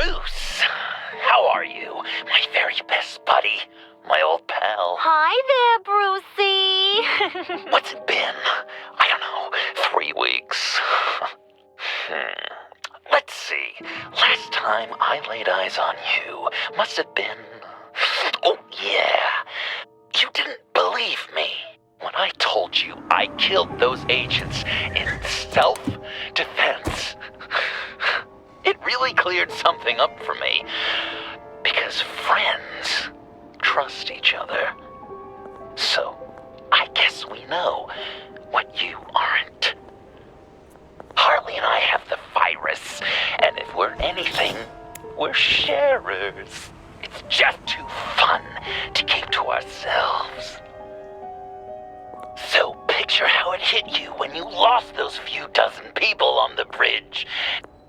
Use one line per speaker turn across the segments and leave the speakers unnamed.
Bruce! How are you? My very best buddy. My old pal.
Hi there, Brucey.
What's it been? I don't know, 3 weeks. Let's see. Last time I laid eyes on you must have been... Oh, yeah. You didn't believe me when I told you I killed those agents in self-defense. It really cleared something up for me. Because friends trust each other. So, I guess we know what you aren't. Harley and I have the virus, and if we're anything, we're sharers. It's just too fun to keep to ourselves. So picture how it hit you when you lost those few dozen people on the bridge.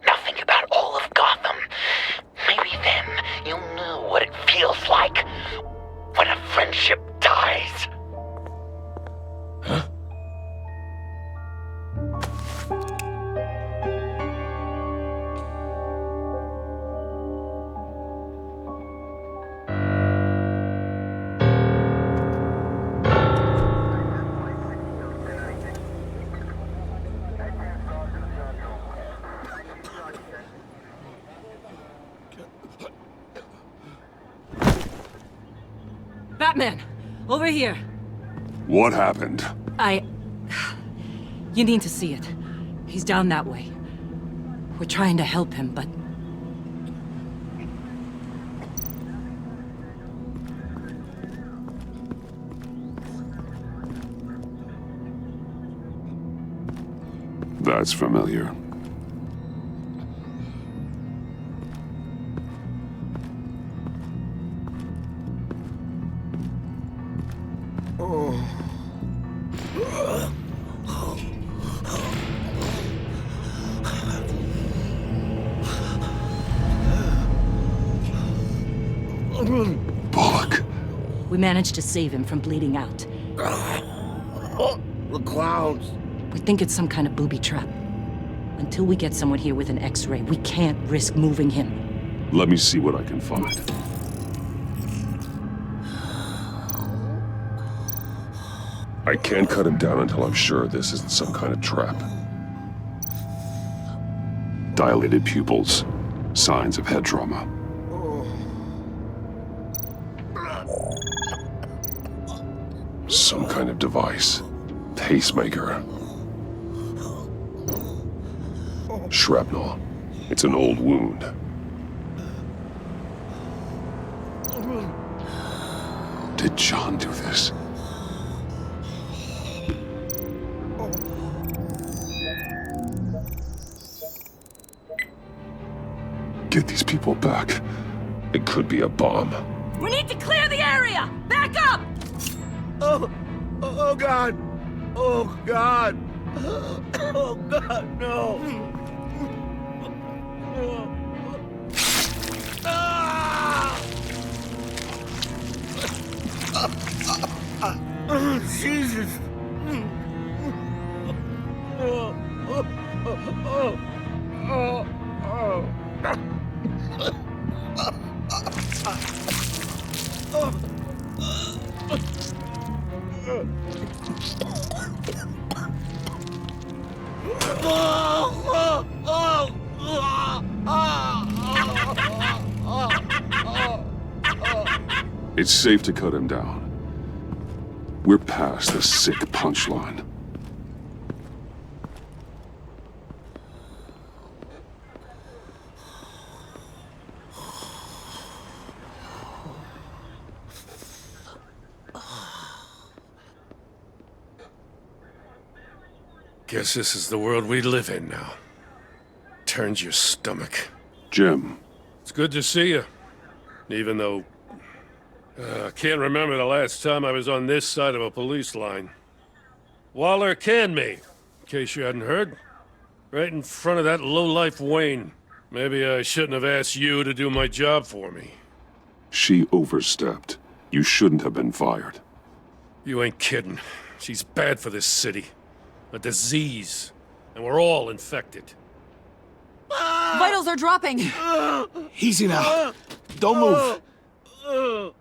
Now think about all of Gotham. Maybe then you'll know what it feels like when a friendship dies.
Huh?
Batman! Over here!
What happened?
You need to see it. He's down that way. We're trying to help him, but...
That's familiar. Bullock.
we managed to save him from bleeding out.
The clouds.
We think it's some kind of booby trap. Until we get someone here with an X-ray, we can't risk moving him.
Let me see what I can find. I can't cut him down until I'm sure this isn't some kind of trap. Dilated pupils. Signs of head trauma. Some kind of device. Pacemaker. Shrapnel. It's an old wound. Did John do this? Get these people back. It could be a bomb.
We need to clear the area! Back up!
Oh God! Oh God! Oh God, no! Jesus!
It's safe to cut him down. We're past the sick punchline.
Guess this is the world we live in now. Turns your stomach.
Jim.
It's good to see you. Even though... I can't remember the last time I was on this side of a police line. Waller canned me, in case you hadn't heard. Right in front of that lowlife Wayne. Maybe I shouldn't have asked you to do my job for me.
She overstepped. You shouldn't have been fired.
You ain't kidding. She's bad for this city. A disease. And we're all infected.
Vitals are dropping!
Easy now. Don't move.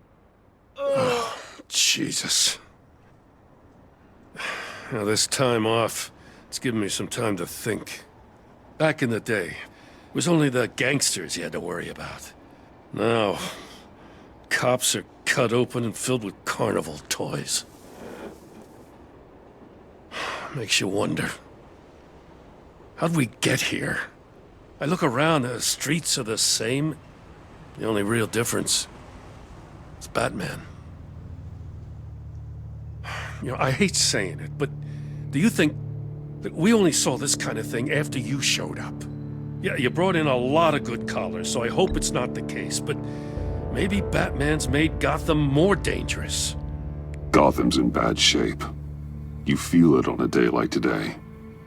Jesus. Now, this time off, it's given me some time to think. Back in the day, it was only the gangsters you had to worry about. Now, cops are cut open and filled with carnival toys. Makes you wonder. How'd we get here? I look around, the streets are the same. The only real difference is Batman. You know, I hate saying it, but do you think that we only saw this kind of thing after you showed up? Yeah, you brought in a lot of good callers, so I hope it's not the case, but maybe Batman's made Gotham more dangerous.
Gotham's in bad shape. You feel it on a day like today.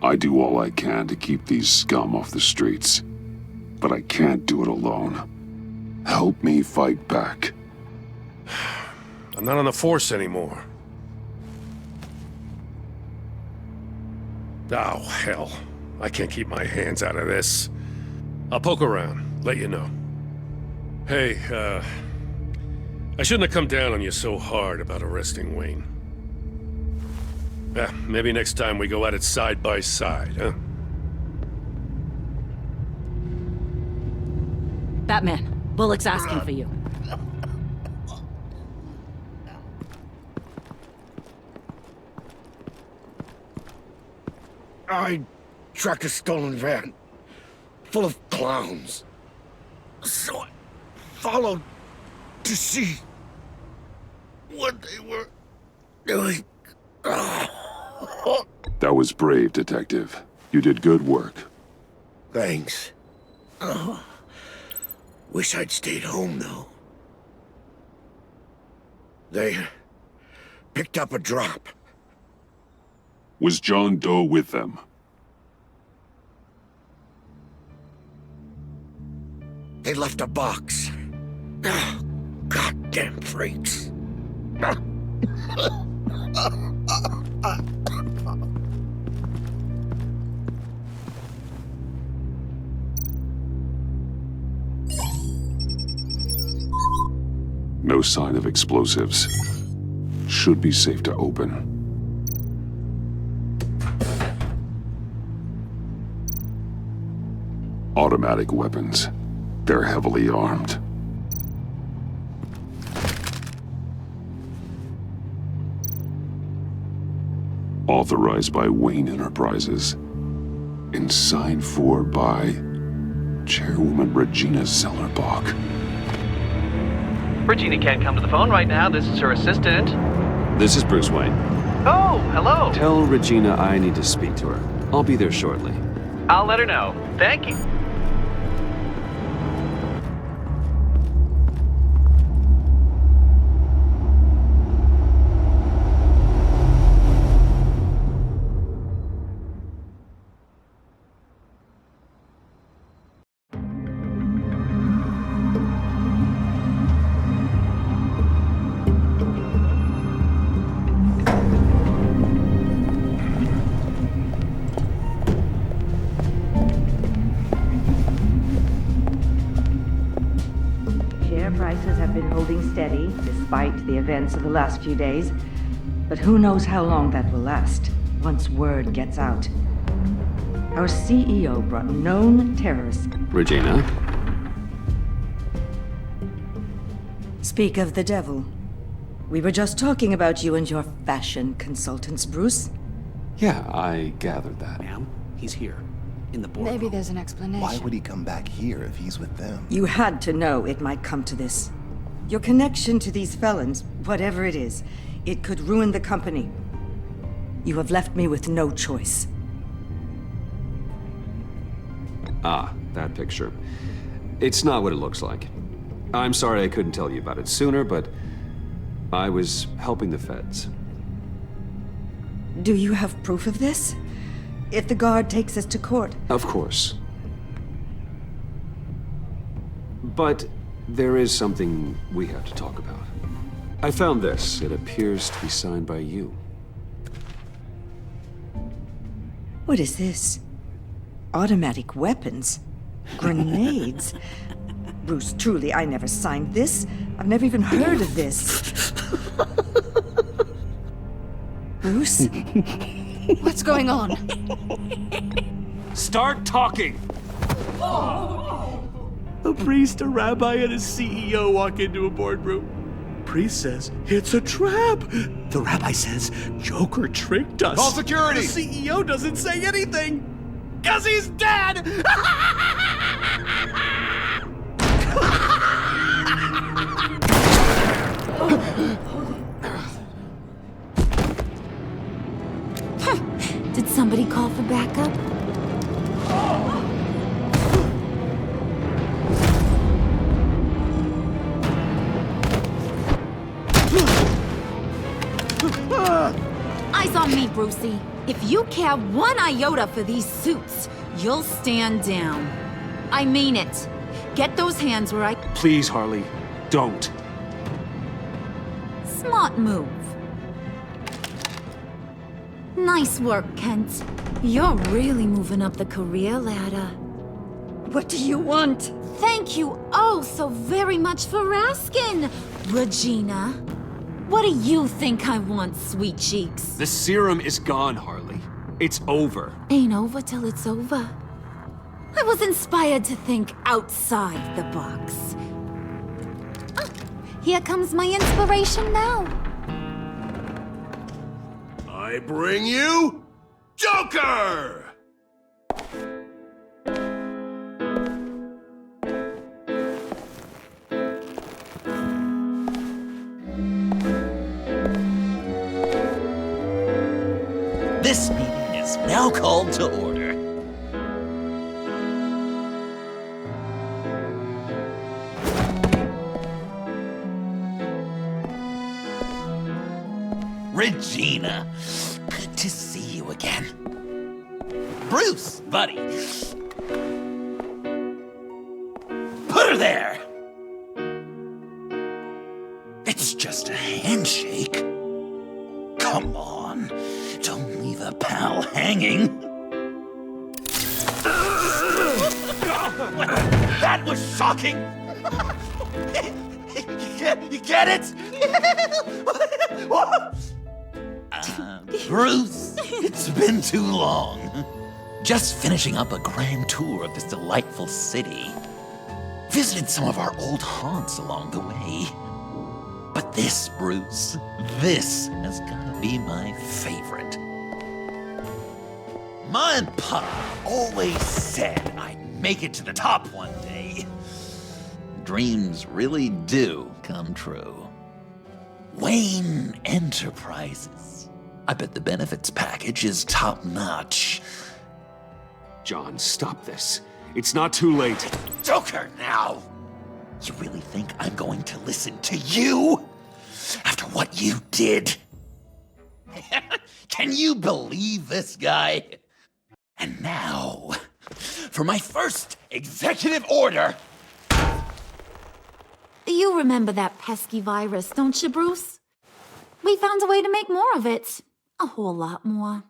I do all I can to keep these scum off the streets. But I can't do it alone. Help me fight back.
I'm not on the force anymore. Oh, hell. I can't keep my hands out of this. I'll poke around, let you know. Hey, I shouldn't have come down on you so hard about arresting Wayne. Maybe next time we go at it side by side, huh?
Batman, Bullock's asking for you.
I tracked a stolen van full of clowns. So I followed to see what they were doing.
That was brave, Detective. You did good work.
Thanks. Wish I'd stayed home, though. They picked up a drop.
Was John Doe with them?
They left a box. Goddamn freaks.
No sign of explosives. Should be safe to open. Automatic weapons. They're heavily armed. Authorized by Wayne Enterprises. And signed for by Chairwoman Regina Zellerbach.
Regina can't come to the phone right now. This is her assistant.
This is Bruce Wayne.
Oh, hello.
Tell Regina I need to speak to her. I'll be there shortly.
I'll let her know. Thank you.
Prices have been holding steady despite the events of the last few days. But who knows how long that will last once word gets out. Our CEO brought known terrorists.
Regina?
Speak of the devil. We were just talking about you and your fashion consultants, Bruce.
Yeah, I gathered that.
Ma'am, he's here. In the boardroom.
Maybe there's an explanation.
Why would he come back here if he's with them?
You had to know it might come to this. Your connection to these felons, whatever it is, it could ruin the company. You have left me with no choice.
Ah, that picture. It's not what it looks like. I'm sorry I couldn't tell you about it sooner, but I was helping the feds.
Do you have proof of this? If the guard takes us to court?
Of course. But there is something we have to talk about. I found this. It appears to be signed by you.
What is this? Automatic weapons? Grenades? Bruce, truly, I never signed this. I've never even heard of this. Bruce?
What's going on?
Start talking!
A priest, a rabbi, and a CEO walk into a boardroom. Priest says, it's a trap. The rabbi says, Joker tricked us.
Call security!
The CEO doesn't say anything, 'cause he's dead!
Did somebody call for backup? Eyes on me, Brucey. If you care one iota for these suits, you'll stand down. I mean it. Get those hands where I...
Please, Harley, don't.
Smart move. Nice work, Kent. You're really moving up the career ladder.
What do you want?
Thank you oh so very much for asking, Regina. What do you think I want, sweet cheeks?
The serum is gone, Harley. It's over.
Ain't over till it's over. I was inspired to think outside the box. Ah, here comes my inspiration now.
I bring you Joker!
This meeting is now called to order. Regina, good to see you again. Bruce, buddy. Put her there! It's just a handshake. Come on, don't leave a pal hanging. That was shocking! You get it? Bruce, it's been too long. Just finishing up a grand tour of this delightful city. Visited some of our old haunts along the way. But this, Bruce, this has gotta be my favorite. Ma and Pa always said I'd make it to the top one day. Dreams really do come true. Wayne Enterprises. I bet the benefits package is top-notch.
John, stop this. It's not too late.
Joker now! You really think I'm going to listen to you? After what you did? Can you believe this guy? And now, for my first executive order.
You remember that pesky virus, don't you, Bruce? We found a way to make more of it. A whole lot more.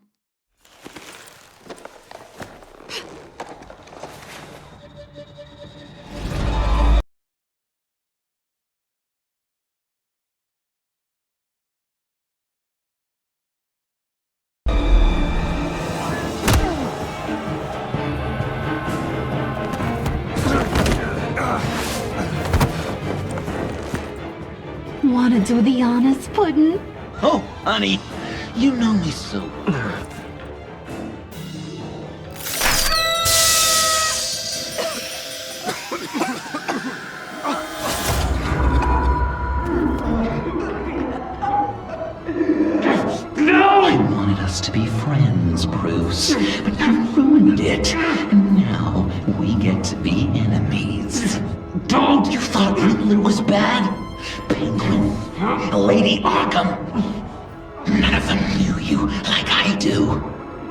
Wanna do the honors, Puddin'?
Oh, honey, you know me so well. I wanted us to be friends, Bruce, but you ruined it. And now we get to be enemies. Don't! You thought Riddler was bad? Penguin, Lady Arkham. None of them knew you like I do.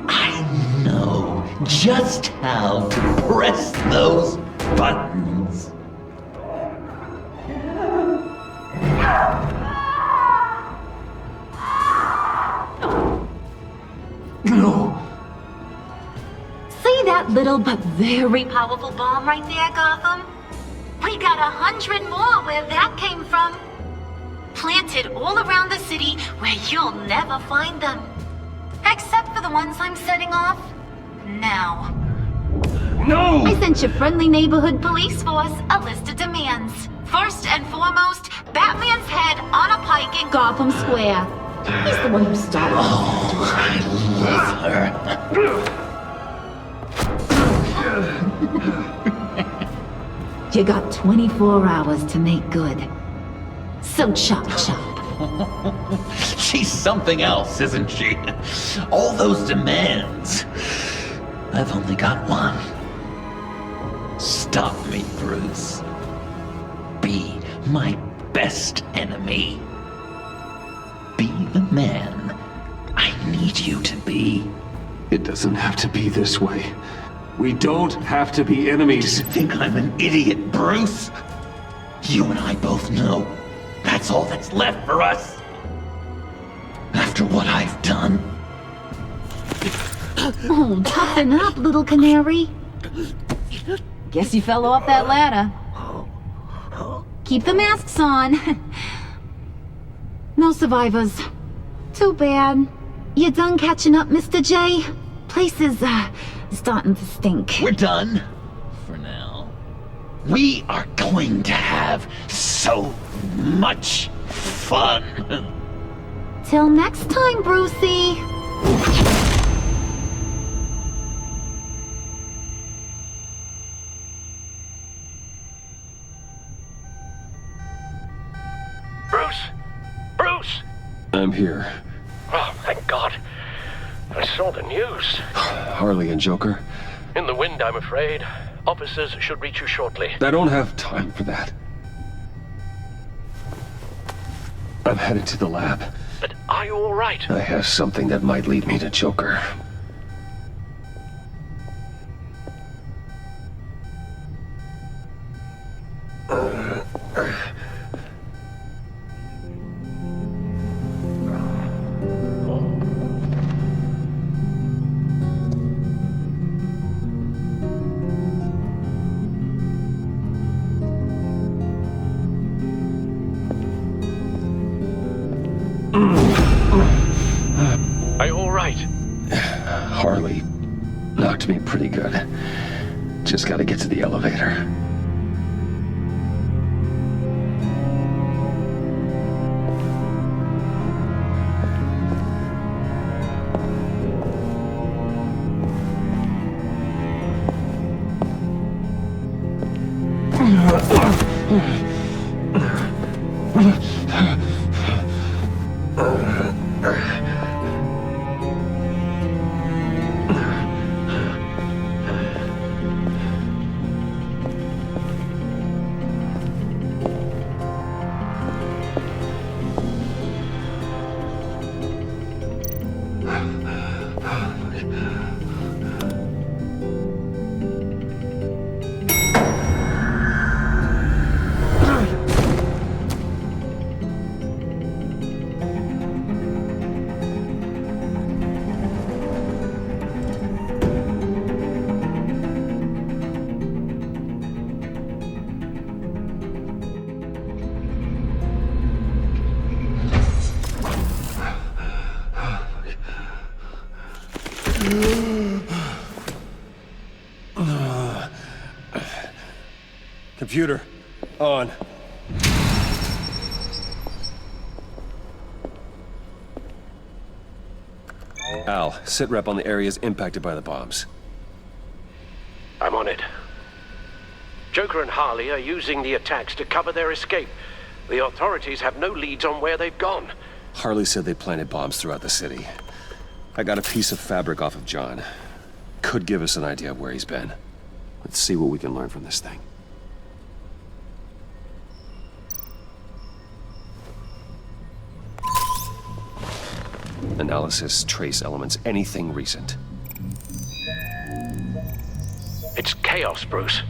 I know just how to press those buttons.
See that little but very powerful bomb right there, Gotham? We got 100 more where that came from. Planted all around the city where you'll never find them. Except for the ones I'm setting off now.
No!
I sent your friendly neighborhood police force a list of demands. First and foremost, Batman's head on a pike in Gotham Square. He's the one who started.
Oh, I love her.
You got 24 hours to make good. So chop chop.
She's something else, isn't she? All those demands. I've only got one. Stop me, Bruce. Be my best enemy. Be the man I need you to be.
It doesn't have to be this way. We don't have to be enemies.
You think I'm an idiot, Bruce? You and I both know that's all that's left for us. After what I've done.
Oh, toughen up, little canary. Guess you fell off that ladder. Keep the masks on. No survivors. Too bad. You done catching up, Mr. J? Place is, starting to stink.
We're done. For now. We are going to have so much fun.
Till next time, Brucey.
Bruce!
I'm here.
Oh, thank God. I saw the news.
Harley and Joker?
In the wind, I'm afraid. Officers should reach you shortly.
I don't have time for that. I'm headed to the lab.
But are you all right?
I have something that might lead me to Joker.
Are you all right?
Harley knocked me pretty good. Just gotta get to the elevator.
Computer, on.
Al, sit rep on the areas impacted by the bombs.
I'm on it. Joker and Harley are using the attacks to cover their escape. The authorities have no leads on where they've gone.
Harley said they planted bombs throughout the city. I got a piece of fabric off of John. Could give us an idea of where he's been. Let's see what we can learn from this thing. Analysis, trace elements, anything recent.
It's chaos, Bruce.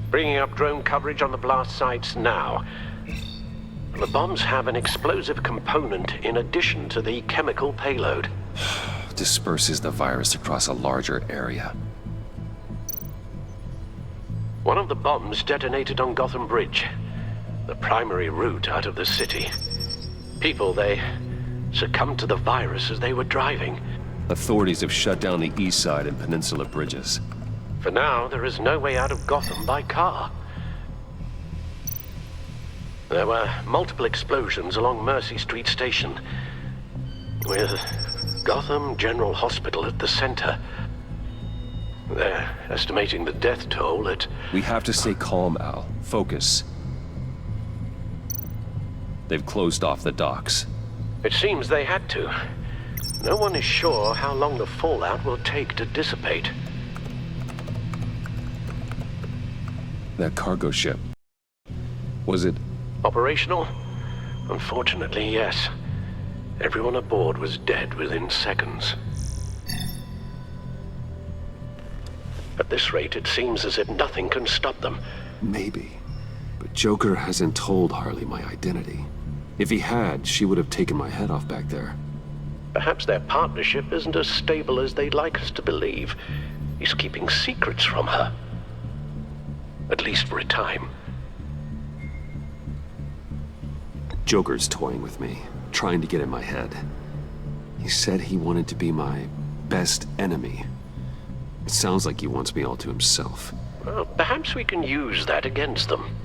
Bringing up drone coverage on the blast sites now. The bombs have an explosive component in addition to the chemical payload.
Disperses the virus across a larger area.
One of the bombs detonated on Gotham Bridge, the primary route out of the city. People, they succumbed to the virus as they were driving.
Authorities have shut down the east side and peninsula bridges.
For now, there is no way out of Gotham by car. There were multiple explosions along Mercy Street Station, with Gotham General Hospital at the center. They're estimating the death toll at...
We have to stay calm, Al. Focus. They've closed off the docks.
It seems they had to. No one is sure how long the fallout will take to dissipate.
That cargo ship. Was it...
Operational? Unfortunately, yes. Everyone aboard was dead within seconds. At this rate, it seems as if nothing can stop them.
Maybe. But Joker hasn't told Harley my identity. If he had, she would have taken my head off back there.
Perhaps their partnership isn't as stable as they'd like us to believe. He's keeping secrets from her. At least for a time.
Joker's toying with me, trying to get in my head. He said he wanted to be my best enemy. It sounds like he wants me all to himself.
Well, perhaps we can use that against them.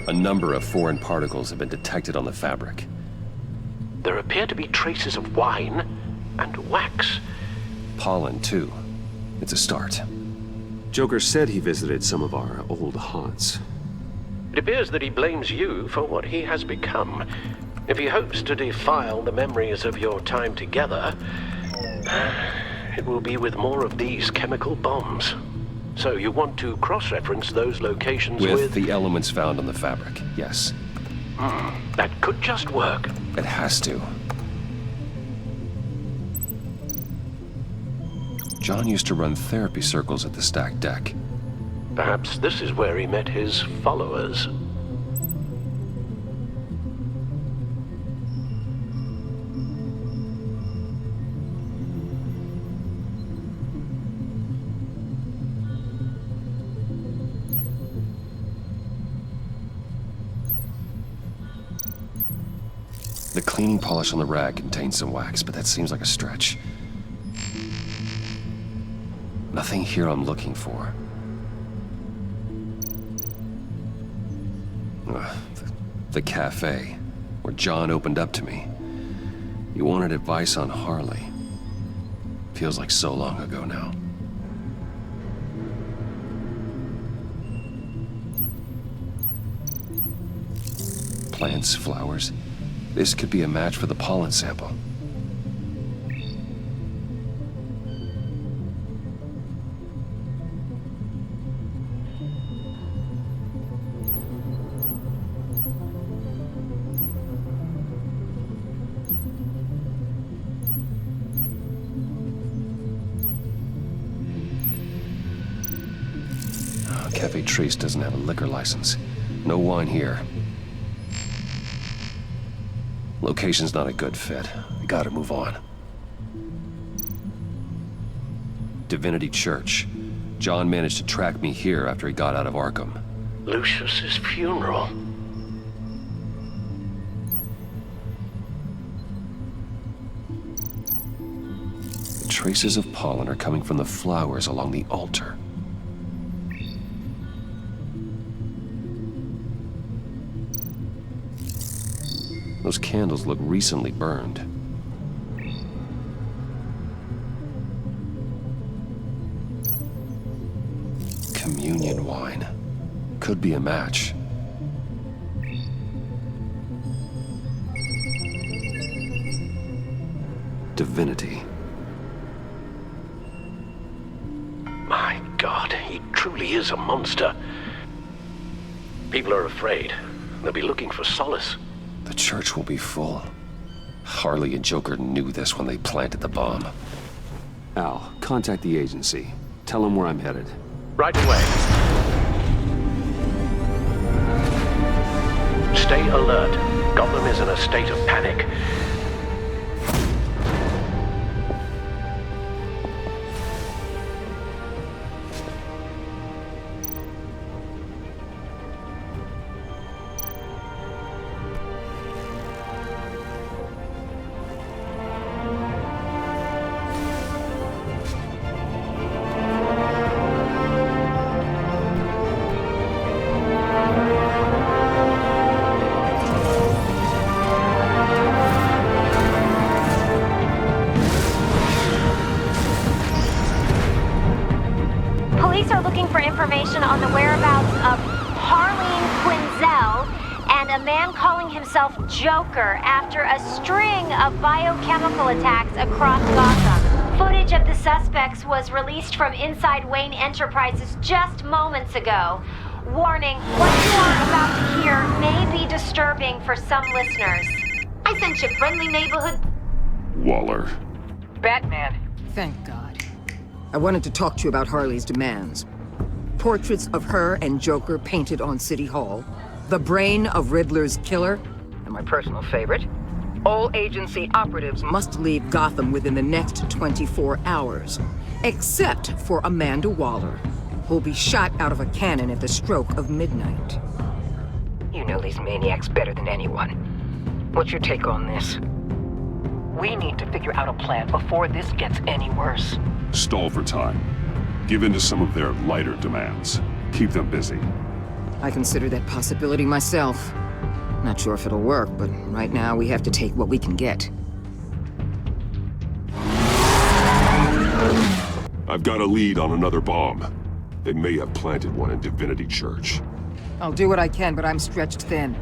A number of foreign particles have been detected on the fabric.
There appear to be traces of wine and wax.
Pollen, too. It's a start. Joker said he visited some of our old haunts.
It appears that he blames you for what he has become. If he hopes to defile the memories of your time together, it will be with more of these chemical bombs. So you want to cross-reference those locations with...
the elements found on the fabric, yes.
That could just work.
It has to. John used to run therapy circles at the stacked deck.
Perhaps this is where he met his followers.
The cleaning polish on the rag contains some wax, but that seems like a stretch. Nothing here I'm looking for. The cafe, where John opened up to me. He wanted advice on Harley. Feels like so long ago now. Plants, flowers. This could be a match for the pollen sample. Cafe Trace doesn't have a liquor license. No wine here. Location's not a good fit. I gotta move on. Divinity Church. John managed to track me here after he got out of Arkham.
Lucius's funeral.
The traces of pollen are coming from the flowers along the altar. Those candles look recently burned. Communion wine. Could be a match. Divinity.
My God, he truly is a monster. People are afraid. They'll be looking for solace.
The church will be full. Harley and Joker knew this when they planted the bomb. Al, contact the agency. Tell them where I'm headed.
Right away. Stay alert. Gotham is in a state of panic.
Police are looking for information on the whereabouts of Harleen Quinzel and a man calling himself Joker after a string of biochemical attacks across Gotham. Footage of the suspects was released from inside Wayne Enterprises just moments ago. Warning, what you are about to hear may be disturbing for some listeners.
I sent you friendly neighborhood.
Waller.
Batman.
Thank God. I wanted to talk to you about Harley's demands. Portraits of her and Joker painted on City Hall. The brain of Riddler's killer. And my personal favorite. All agency operatives must leave Gotham within the next 24 hours. Except for Amanda Waller, who'll be shot out of a cannon at the stroke of midnight. You know these maniacs better than anyone. What's your take on this?
We need to figure out a plan before this gets any worse.
Stall for time. Give in to some of their lighter demands. Keep them busy.
I consider that possibility myself. Not sure if it'll work, but right now we have to take what we can get.
I've got a lead on another bomb. They may have planted one in Divinity Church.
I'll do what I can, but I'm stretched thin.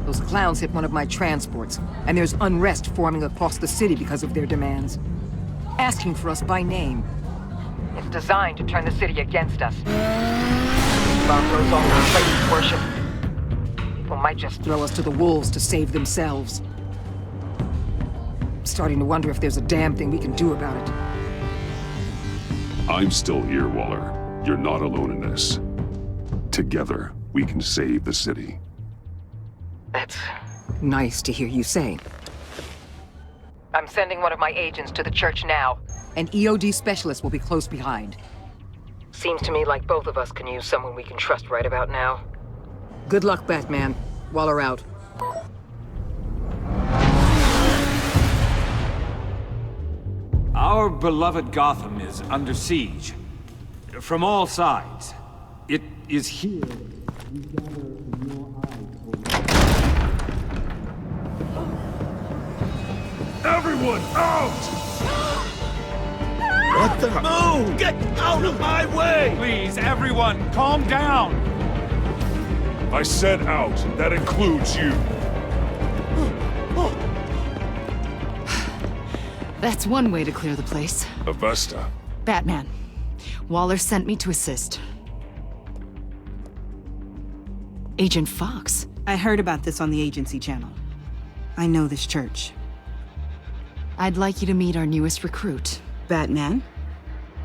Those clowns hit one of my transports, and there's unrest forming across the city because of their demands. Asking for us by name.
It's designed to turn the city against us. Mongrels all over places worship. People might just
throw us to the wolves to save themselves. I'm starting to wonder if there's a damn thing we can do about it.
I'm still here, Waller. You're not alone in this. Together, we can save the city.
That's nice to hear you say.
I'm sending one of my agents to the church now.
An EOD specialist will be close behind.
Seems to me like both of us can use someone we can trust right about now.
Good luck, Batman. Waller out.
Our beloved Gotham is under siege. From all sides. It is here we gather in your eyes.
Everyone out!
What the moon? Get out of my way!
Please, everyone, calm down!
I said out. That includes you.
That's one way to clear the place.
Avesta.
Batman. Waller sent me to assist. Agent Fox.
I heard about this on the agency channel. I know this church.
I'd like you to meet our newest recruit.
Batman.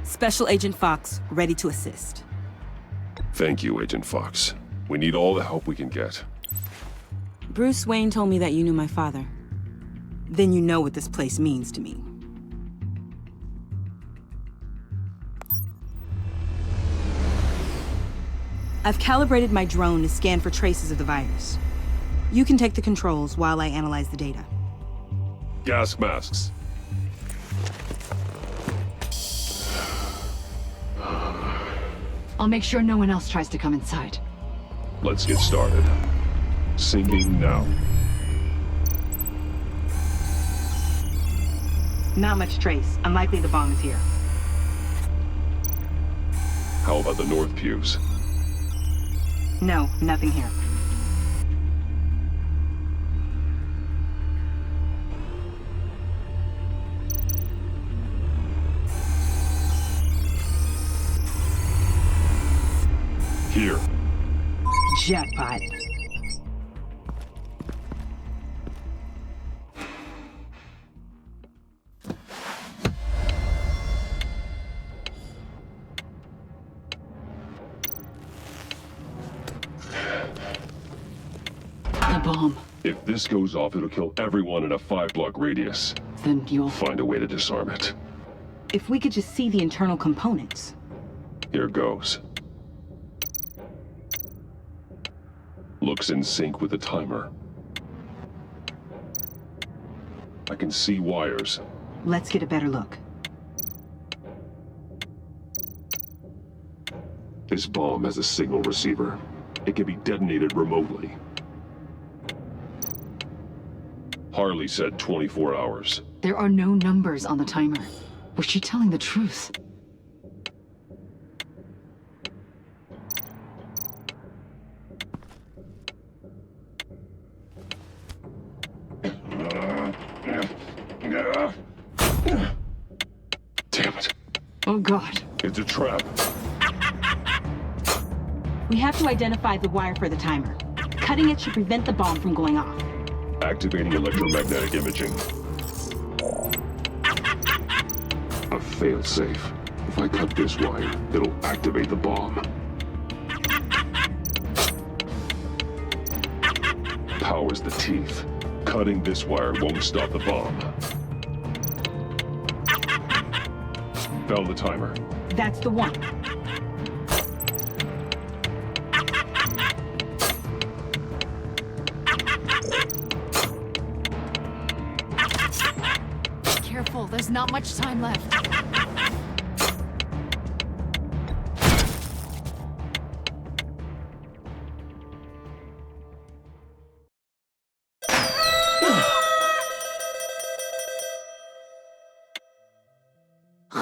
Special Agent Fox, ready to assist.
Thank you, Agent Fox. We need all the help we can get.
Bruce Wayne told me that you knew my father. Then you know what this place means to me. I've calibrated my drone to scan for traces of the virus. You can take the controls while I analyze the data.
Gas masks.
I'll make sure no one else tries to come inside.
Let's get started. Syncing now.
Not much trace. Unlikely the bomb is here.
How about the north pews?
No, nothing here.
Here.
Jackpot.
The bomb.
If this goes off, it'll kill everyone in a 5-block radius.
Then you'll
find a way to disarm it.
If we could just see the internal components.
Here goes. Looks in sync with the timer. I can see wires.
Let's get a better look.
This bomb has a signal receiver. It can be detonated remotely. Harley said 24 hours.
There are no numbers on the timer. Was she telling the truth? Oh, God.
It's a trap.
We have to identify the wire for the timer. Cutting it should prevent the bomb from going off.
Activating electromagnetic imaging. A failsafe. If I cut this wire, it'll activate the bomb. Power's the teeth. Cutting this wire won't stop the bomb. Found the timer.
That's the one.
Careful, there's not much time left.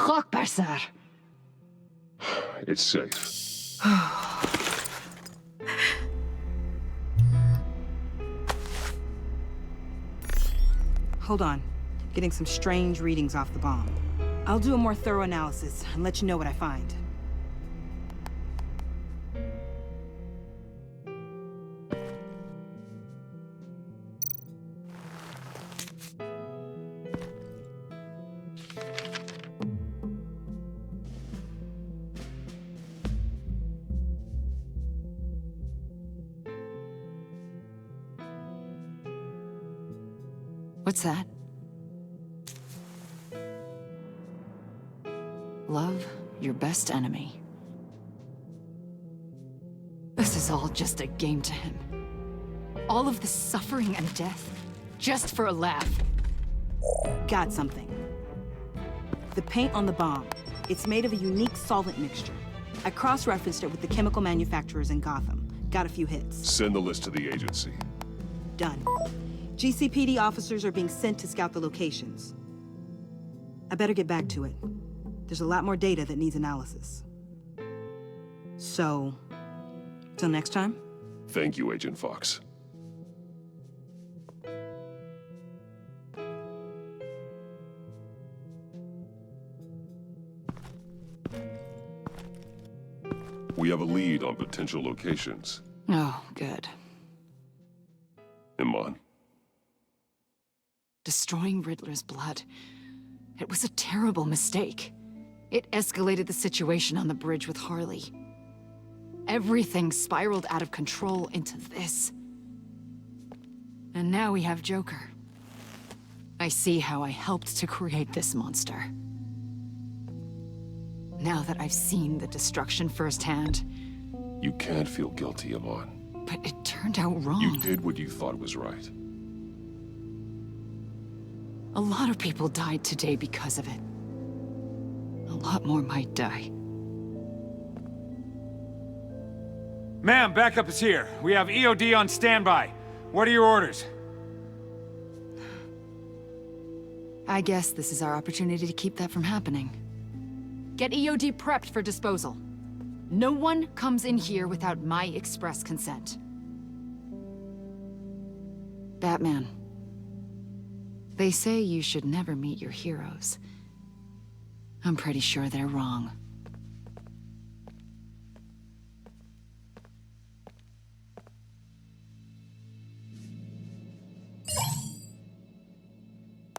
Akbar, sir.
It's safe.
Hold on. Getting some strange readings off the bomb. I'll do a more thorough analysis and let you know what I find.
What's that? Love your best enemy. This is all just a game to him. All of this suffering and death, just for a laugh.
Got something. The paint on the bomb. It's made of a unique solvent mixture. I cross-referenced it with the chemical manufacturers in Gotham. Got a few hits.
Send the list to the agency.
Done. GCPD officers are being sent to scout the locations. I better get back to it. There's a lot more data that needs analysis. So, till next time?
Thank you, Agent Fox. We have a lead on potential locations.
Oh, good.
Iman.
Destroying Riddler's blood. It was a terrible mistake. It escalated the situation on the bridge with Harley. Everything spiraled out of control into this. And now we have Joker. I see how I helped to create this monster. Now that I've seen the destruction firsthand...
You can't feel guilty, Iman.
But it turned out wrong.
You did what you thought was right.
A lot of people died today because of it. A lot more might die.
Ma'am, backup is here. We have EOD on standby. What are your orders?
I guess this is our opportunity to keep that from happening. Get EOD prepped for disposal. No one comes in here without my express consent. Batman. They say you should never meet your heroes. I'm pretty sure they're wrong.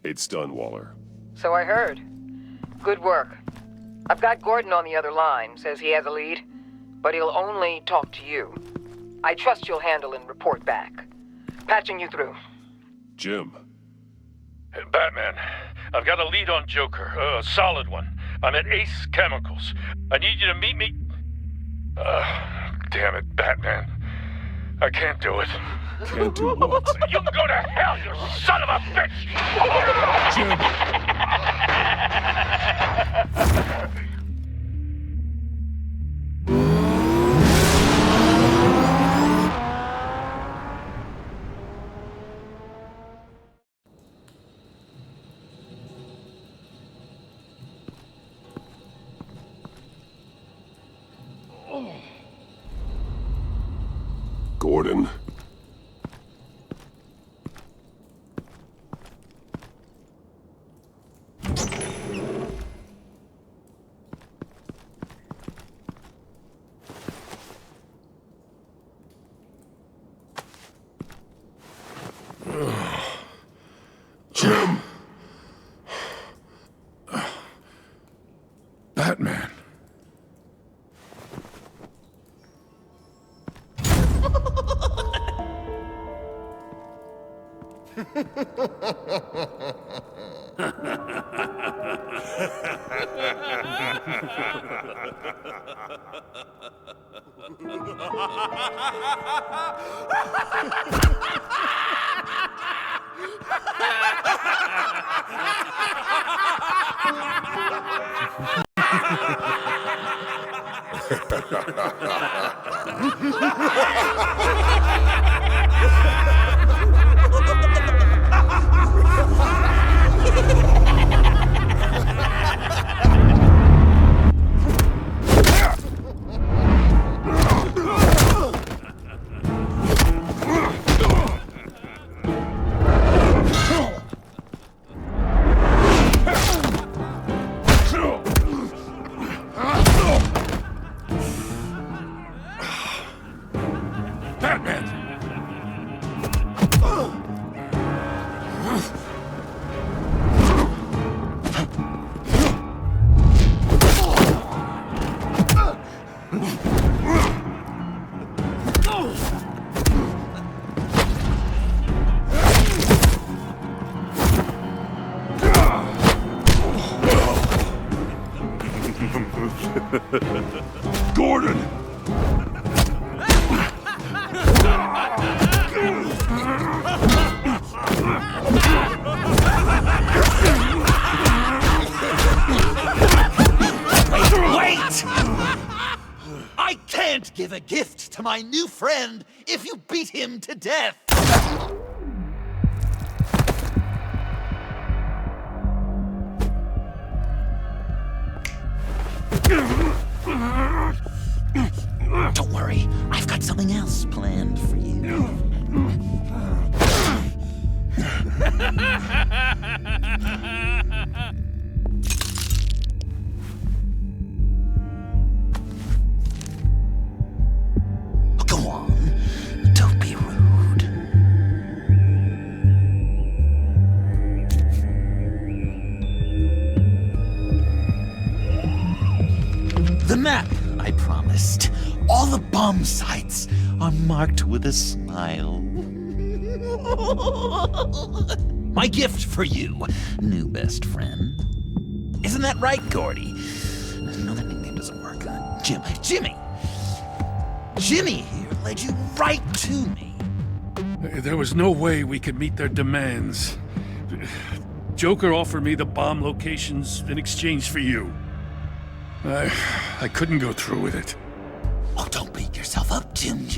It's done, Waller.
So I heard. Good work. I've got Gordon on the other line, says he has a lead, but he'll only talk to you. I trust you'll handle and report back. Patching you through.
Jim.
Hey, Batman, I've got a lead on Joker, a solid one. I'm at Ace Chemicals. I need you to meet me... damn it, Batman. I can't do it.
Can't do what?
You can go to hell, you son of a bitch!
Gordon. Gordon!
Wait! I can't give a gift to my new friend if you beat him to death! Don't worry, I've got something else planned for you. Go on, don't be rude. The map I promised. All the bomb sites are marked with a smile. My gift for you, new best friend. Isn't that right, Gordy? No, that nickname doesn't work. Jimmy! Jimmy here led you right to me.
There was no way we could meet their demands. Joker offered me the bomb locations in exchange for you. I couldn't go through with it.
Oh, don't beat yourself up, Jim.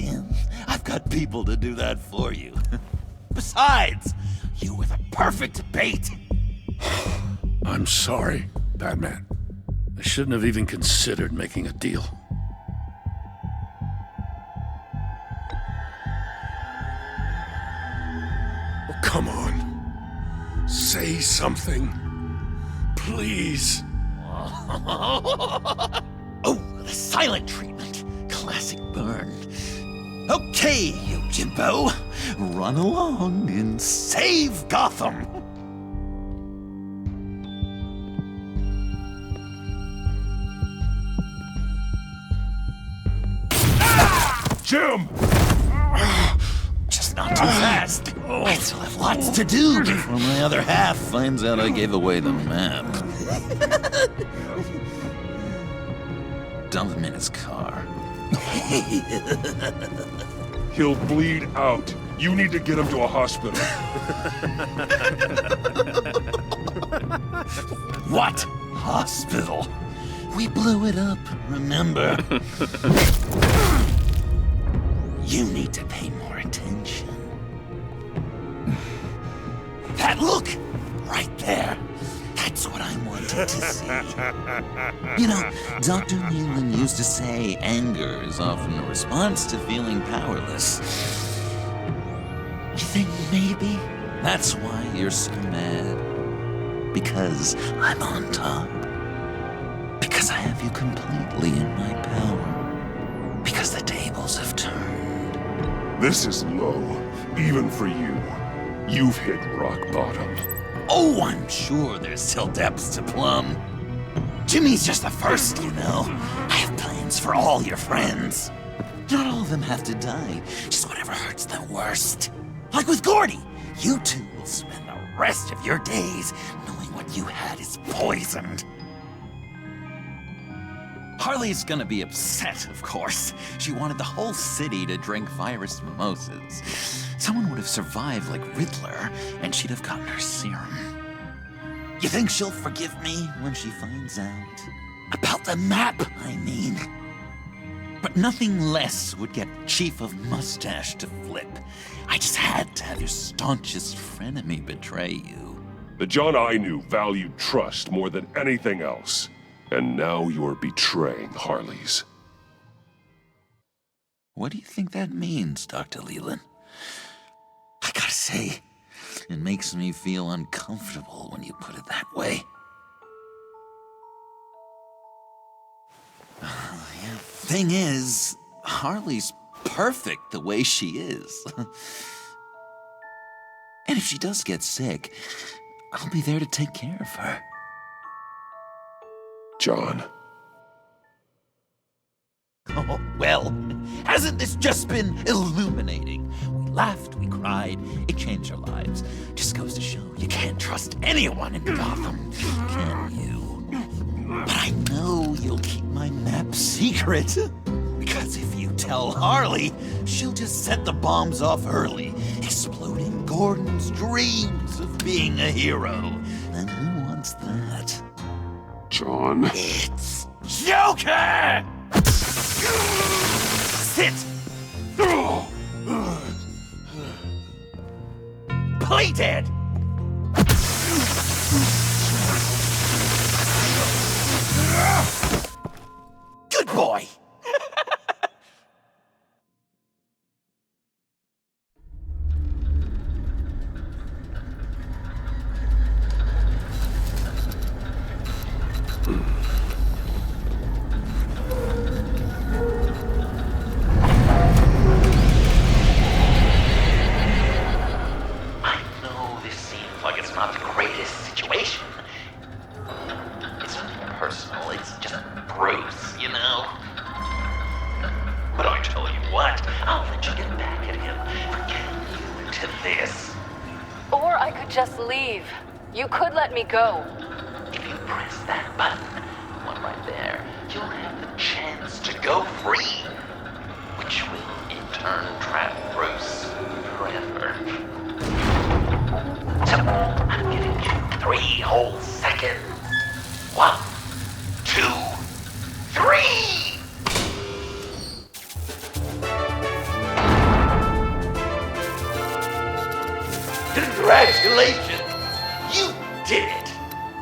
I've got people to do that for you. Besides, you were the perfect bait.
I'm sorry, Batman. I shouldn't have even considered making a deal. Oh, come on. Say something. Please.
Oh, the silent treatment. Classic burn. Okay, you Jimbo. Run along and save Gotham.
Jim!
Just not too fast. I still have lots to do before my other half finds out I gave away the map. Dump him in his car.
He'll bleed out. You need to get him to a hospital.
What? Hospital? We blew it up, remember? You need to pay more attention. That look! Right there. That's what I wanted to see. You know, Dr. Leland used to say anger is often a response to feeling powerless. You think maybe that's why you're so mad? Because I'm on top? Because I have you completely in my power? Because the tables have turned?
This is low, even for you. You've hit rock bottom.
Oh, I'm sure there's still depths to plumb. Jimmy's just the first, you know. I have plans for all your friends. Not all of them have to die, just whatever hurts them worst. Like with Gordy. You two will spend the rest of your days knowing what you had is poisoned. Harley's gonna be upset, of course. She wanted the whole city to drink virus mimosas. Someone would have survived like Riddler, and she'd have gotten her serum. You think she'll forgive me when she finds out? About the map, I mean. But nothing less would get Chief of Mustache to flip. I just had to have your staunchest frenemy betray you.
The John I knew valued trust more than anything else. And now you're betraying Harley's.
What do you think that means, Dr. Leland? I gotta say, it makes me feel uncomfortable when you put it that way. Thing is, Harley's perfect the way she is. And if she does get sick, I'll be there to take care of her.
John.
Oh, well, hasn't this just been illuminating? We laughed, we cried, it changed our lives. Just goes to show you can't trust anyone in Gotham, can you? But I know you'll keep my map secret. Because if you tell Harley, she'll just set the bombs off early, exploding Gordon's dreams of being a hero. And who wants that?
John.
It's Joker! Sit! Play dead! Good boy!
Just leave. You could let me go.
If you press that button, one right there, you'll have the chance to go free. Which will, in turn, trap Bruce forever. So, I'm giving you 3 whole seconds. 1, 2, 3! Congratulations! You did it!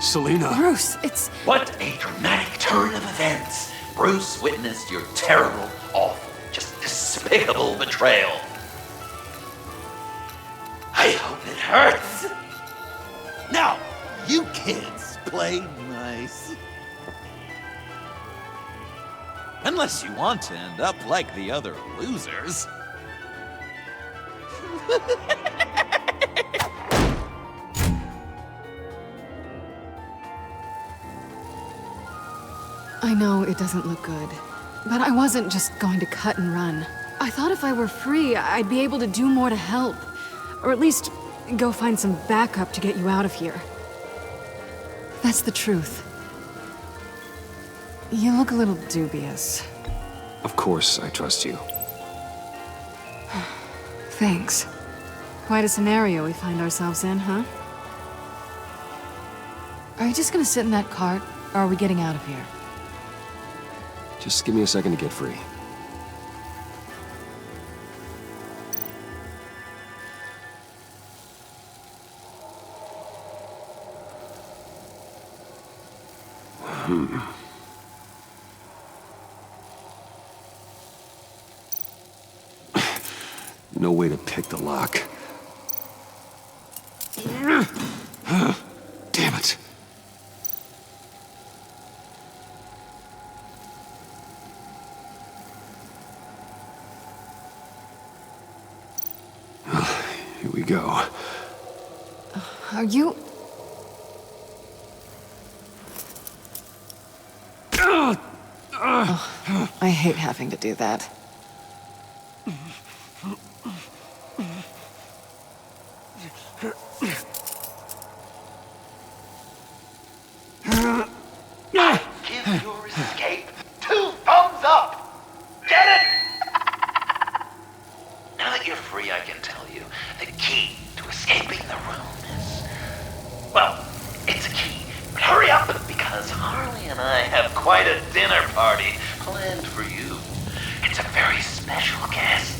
Selina.
Bruce, it's...
What a dramatic turn of events! Bruce witnessed your terrible, awful, just despicable betrayal. I hope it hurts! Now, you kids play nice. Unless you want to end up like the other losers.
I know it doesn't look good, but I wasn't just going to cut and run. I thought if I were free, I'd be able to do more to help. Or at least go find some backup to get you out of here. That's the truth. You look a little dubious.
Of course I trust you.
Thanks. Quite a scenario we find ourselves in, huh? Are you just gonna sit in that cart, or are we getting out of here?
Just give me a second to get free. No way to pick the lock. Damn it. Here we go.
Are you... Oh, I hate having to do that.
I can tell you. The key to escaping the room is... well, it's a key. But hurry up, because Harley and I have quite a dinner party planned for you. It's a very special guest.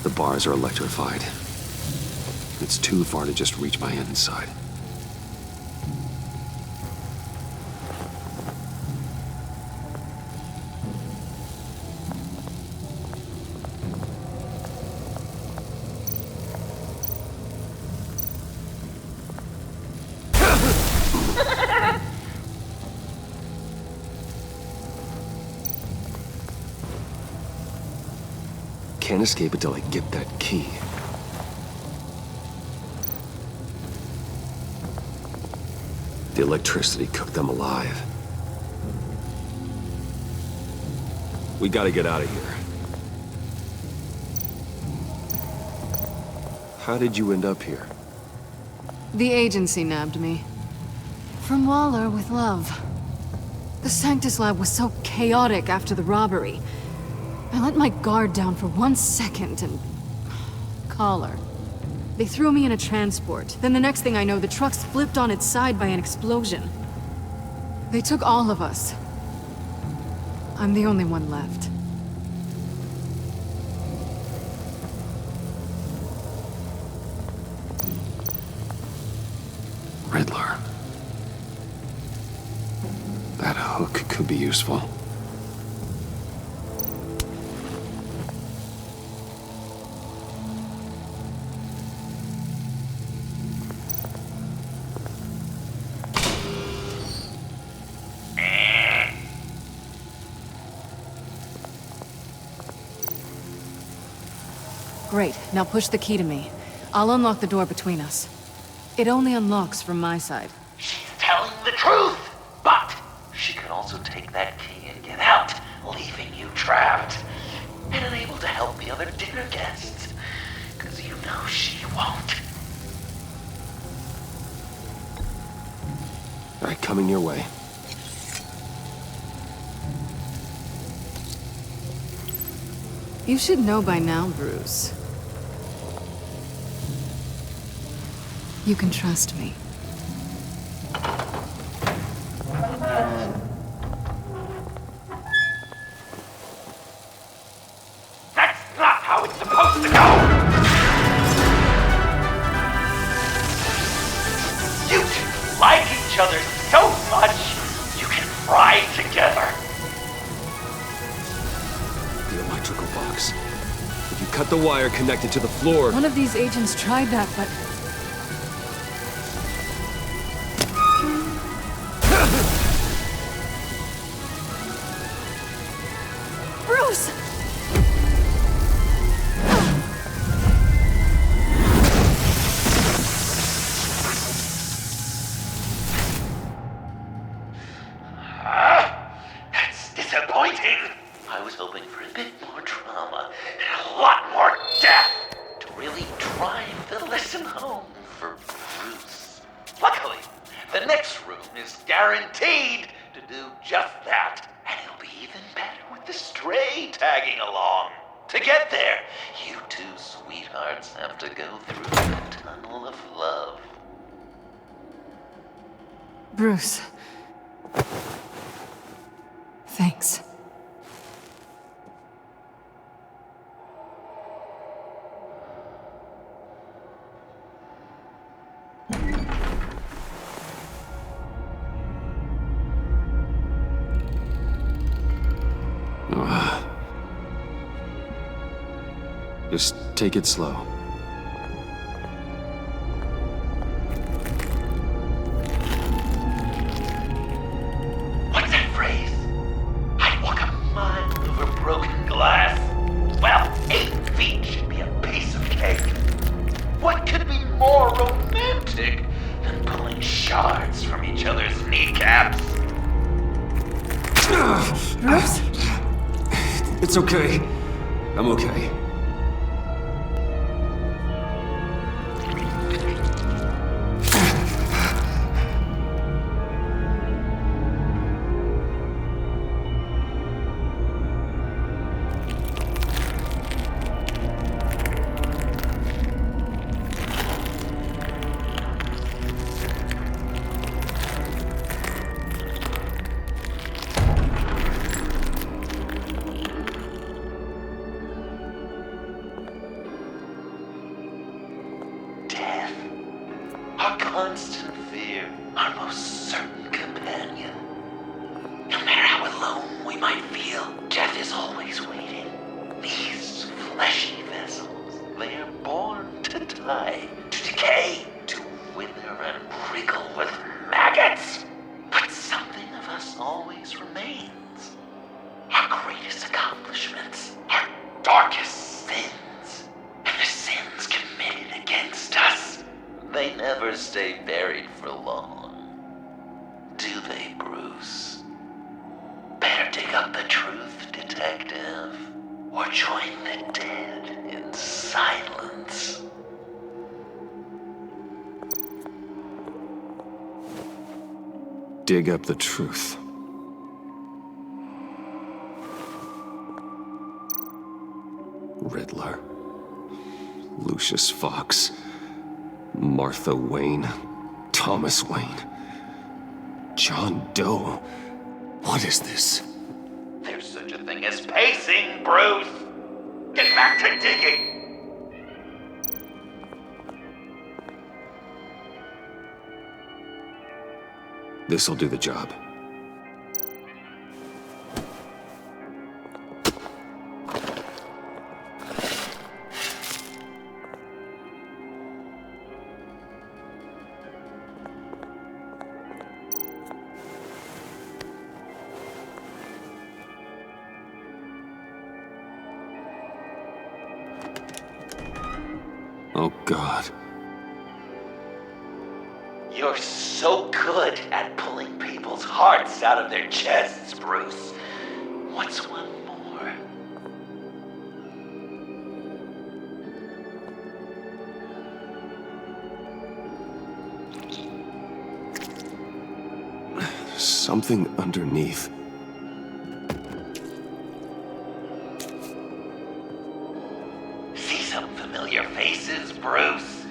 The bars are electrified. It's too far to just reach my hand inside. Can't escape until I get that key. The electricity cooked them alive. We gotta get out of here. How did you end up here?
The agency nabbed me. From Waller with love. The Sanctus lab was so chaotic after the robbery. I let my guard down for 1 second and... collar. They threw me in a transport. Then the next thing I know, the truck's flipped on its side by an explosion. They took all of us. I'm the only one left.
Riddler. That hook could be useful.
Great, now push the key to me. I'll unlock the door between us. It only unlocks from my side.
She's telling the truth, but she could also take that key and get out, leaving you trapped and unable to help the other dinner guests. Because you know she won't.
All right, coming your way.
You should know by now, Bruce. You can trust me.
That's not how it's supposed to go! You two like each other so much, you can fry together.
The electrical box. If you cut the wire connected to the floor...
One of these agents tried that, but... Bruce!
That's disappointing. I was hoping for a bit more drama and a lot more death to really drive the lesson home for Bruce. Luckily, the next room is guaranteed to do just that. And it'll be even better with the stray tagging along. To get there, you two sweethearts have to go through the tunnel of love.
Bruce. Thanks.
Just take it slow.
What's that phrase? I'd walk a mile over broken glass. Well, 8 feet should be a piece of cake. What could be more romantic than pulling shards from each other's kneecaps?
Bruce?
It's okay. I'm okay.
constant fear, our most certain companion. No matter how alone we might feel, death is always waiting. These fleshy vessels, they are born to die, to decay, to wither and wriggle with maggots. But something of us always remains. Our greatest accomplishments, our darkest sins, and the sins committed against us. They never stay buried for long. Do they, Bruce? Better dig up the truth, detective, or join the dead in silence.
Dig up the truth. Riddler. Lucius Fox. Martha Wayne. Thomas Wayne. John Doe. What is this?
There's such a thing as pacing, Bruce! Get back to digging!
This'll do the job. Oh, God.
You're so good at pulling people's hearts out of their chests, Bruce. What's one more?
Something underneath.
See some familiar faces, Bruce?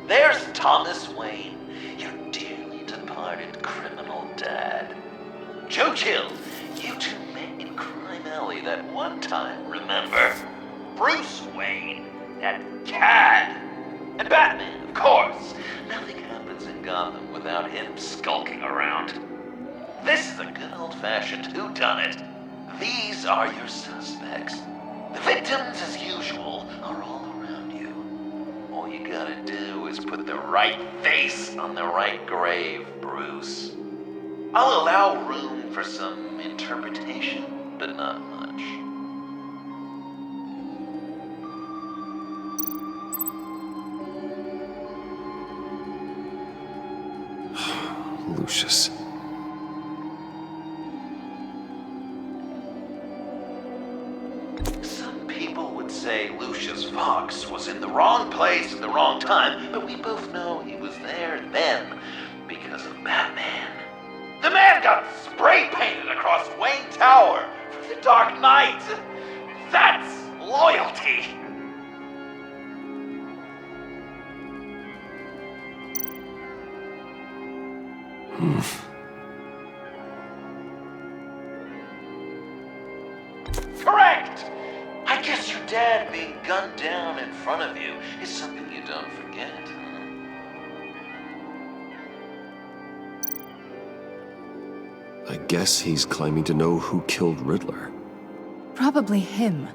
There's Thomas Wayne, your dearly departed criminal dad. Joe Chill, you two met in Crime Alley that one time, remember? Bruce Wayne, that cad. And Batman, of course. Nothing happens in Gotham without him skulking around. This is a good old-fashioned whodunit. These are your suspects. The victims, as usual, are all around you. All you gotta do is put the right face on the right grave, Bruce. I'll allow room for some interpretation, but not much.
Lucius.
Some people would say Lucius Fox was in the wrong place at the wrong time, but we both know he was there then because of Batman. The man got spray painted across Wayne Tower for the Dark Knight. That's loyalty. Correct! I guess your dad being gunned down in front of you is something you don't forget.
I guess he's claiming to know who killed Riddler.
Probably him.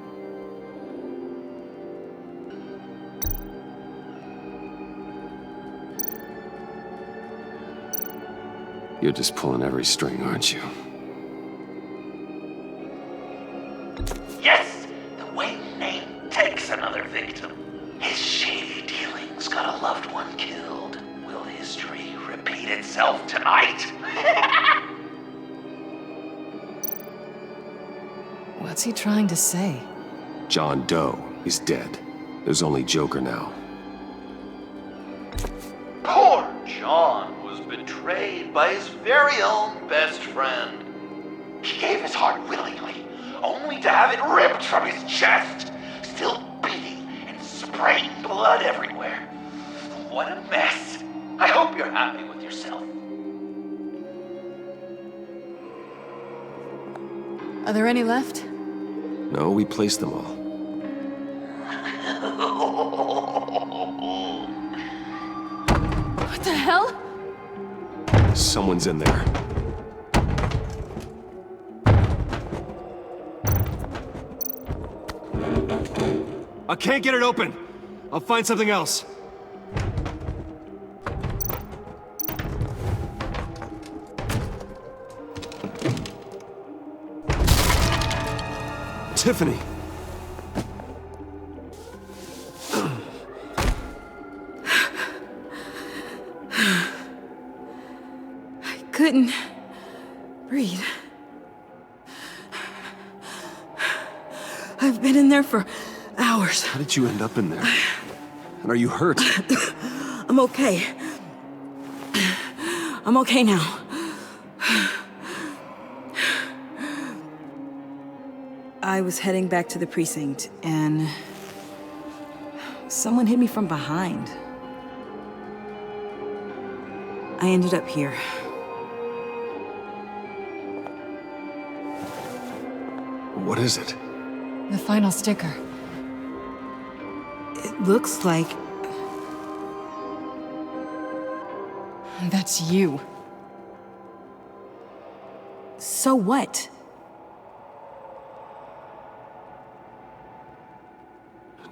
You're just pulling every string, aren't you?
Yes! The Wayne name takes another victim. His shady dealings got a loved one killed. Will history repeat itself tonight?
What's he trying to say?
John Doe is dead. There's only Joker now.
Poor John was betrayed by his very own best friend. He gave his heart willingly, only to have it ripped from his chest, still beating and spraying blood everywhere. What a mess. I hope you're happy with yourself.
Are there any left?
No, we placed them all.
What the hell?
Someone's in there. I can't get it open. I'll find something else. Tiffany.
I couldn't breathe. I've been in there for hours.
How did you end up in there? And are you hurt?
I'm okay. I'm okay now. I was heading back to the precinct, and someone hit me from behind. I ended up here.
What is it?
The final sticker.
It looks like...
That's you.
So what?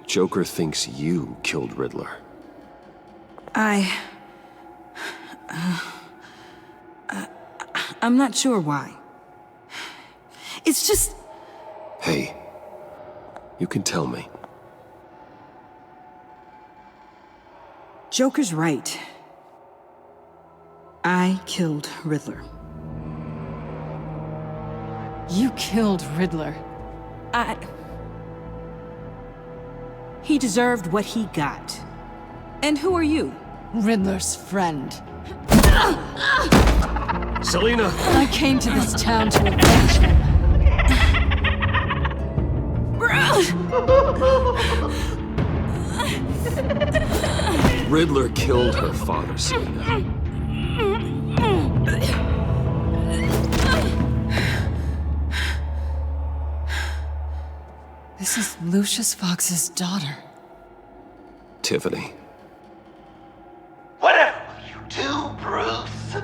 Joker thinks you killed Riddler.
I'm not sure why. It's just...
Hey, you can tell me.
Joker's right. I killed Riddler.
You killed Riddler.
He deserved what he got. And who are you?
Riddler's friend.
Selina!
I came to this town to avenge him.
Riddler killed her father, Selina.
This is Lucius Fox's daughter.
Tiffany.
Whatever will you do, Bruce?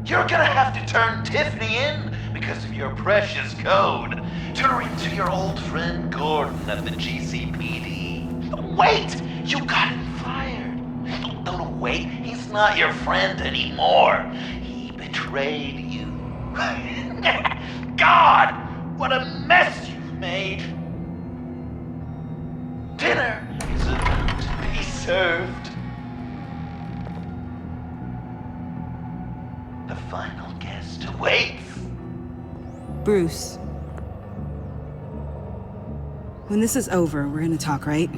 You're gonna have to turn Tiffany in because of your precious code. Turn her into your old friend Gordon at the GCPD. Wait! You got him fired. Don't wait. He's not your friend anymore. He betrayed you. God! What a mess you've made. Dinner is about to be served. The final guest awaits.
Bruce. When this is over, we're gonna talk, right?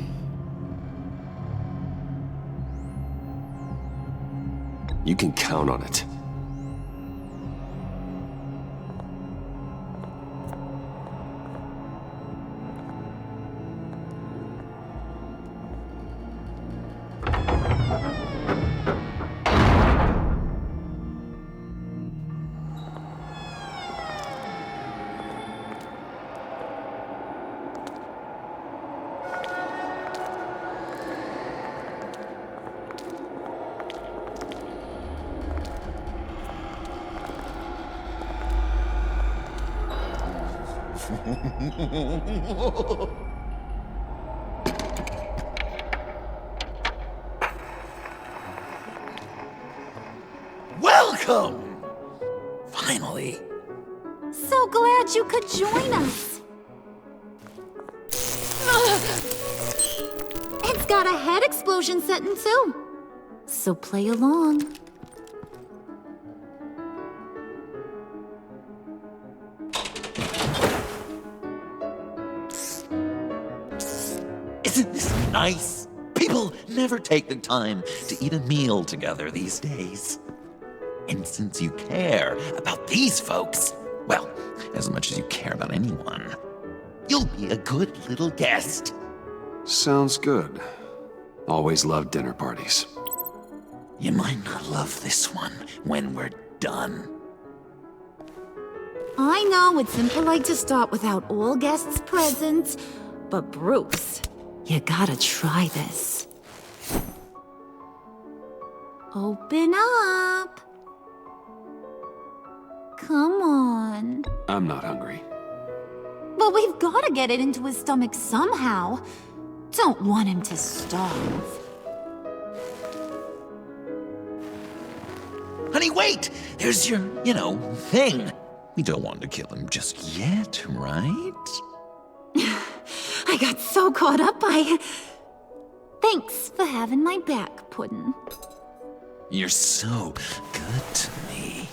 You can count on it.
Welcome! Finally.
So glad you could join us. It's got a head explosion setting too. So play along.
Isn't this nice? People never take the time to eat a meal together these days. And since you care about these folks, well, as much as you care about anyone, you'll be a good little guest.
Sounds good. Always loved dinner parties.
You might not love this one when we're done.
I know it's impolite to start without all guests present, but Bruce, you gotta try this. Open up. Come on.
I'm not hungry.
But we've got to get it into his stomach somehow. Don't want him to starve.
Honey, wait! There's your, thing. We don't want to kill him just yet, right?
I got so caught up by... Thanks for having my back, Puddin'.
You're so good to me.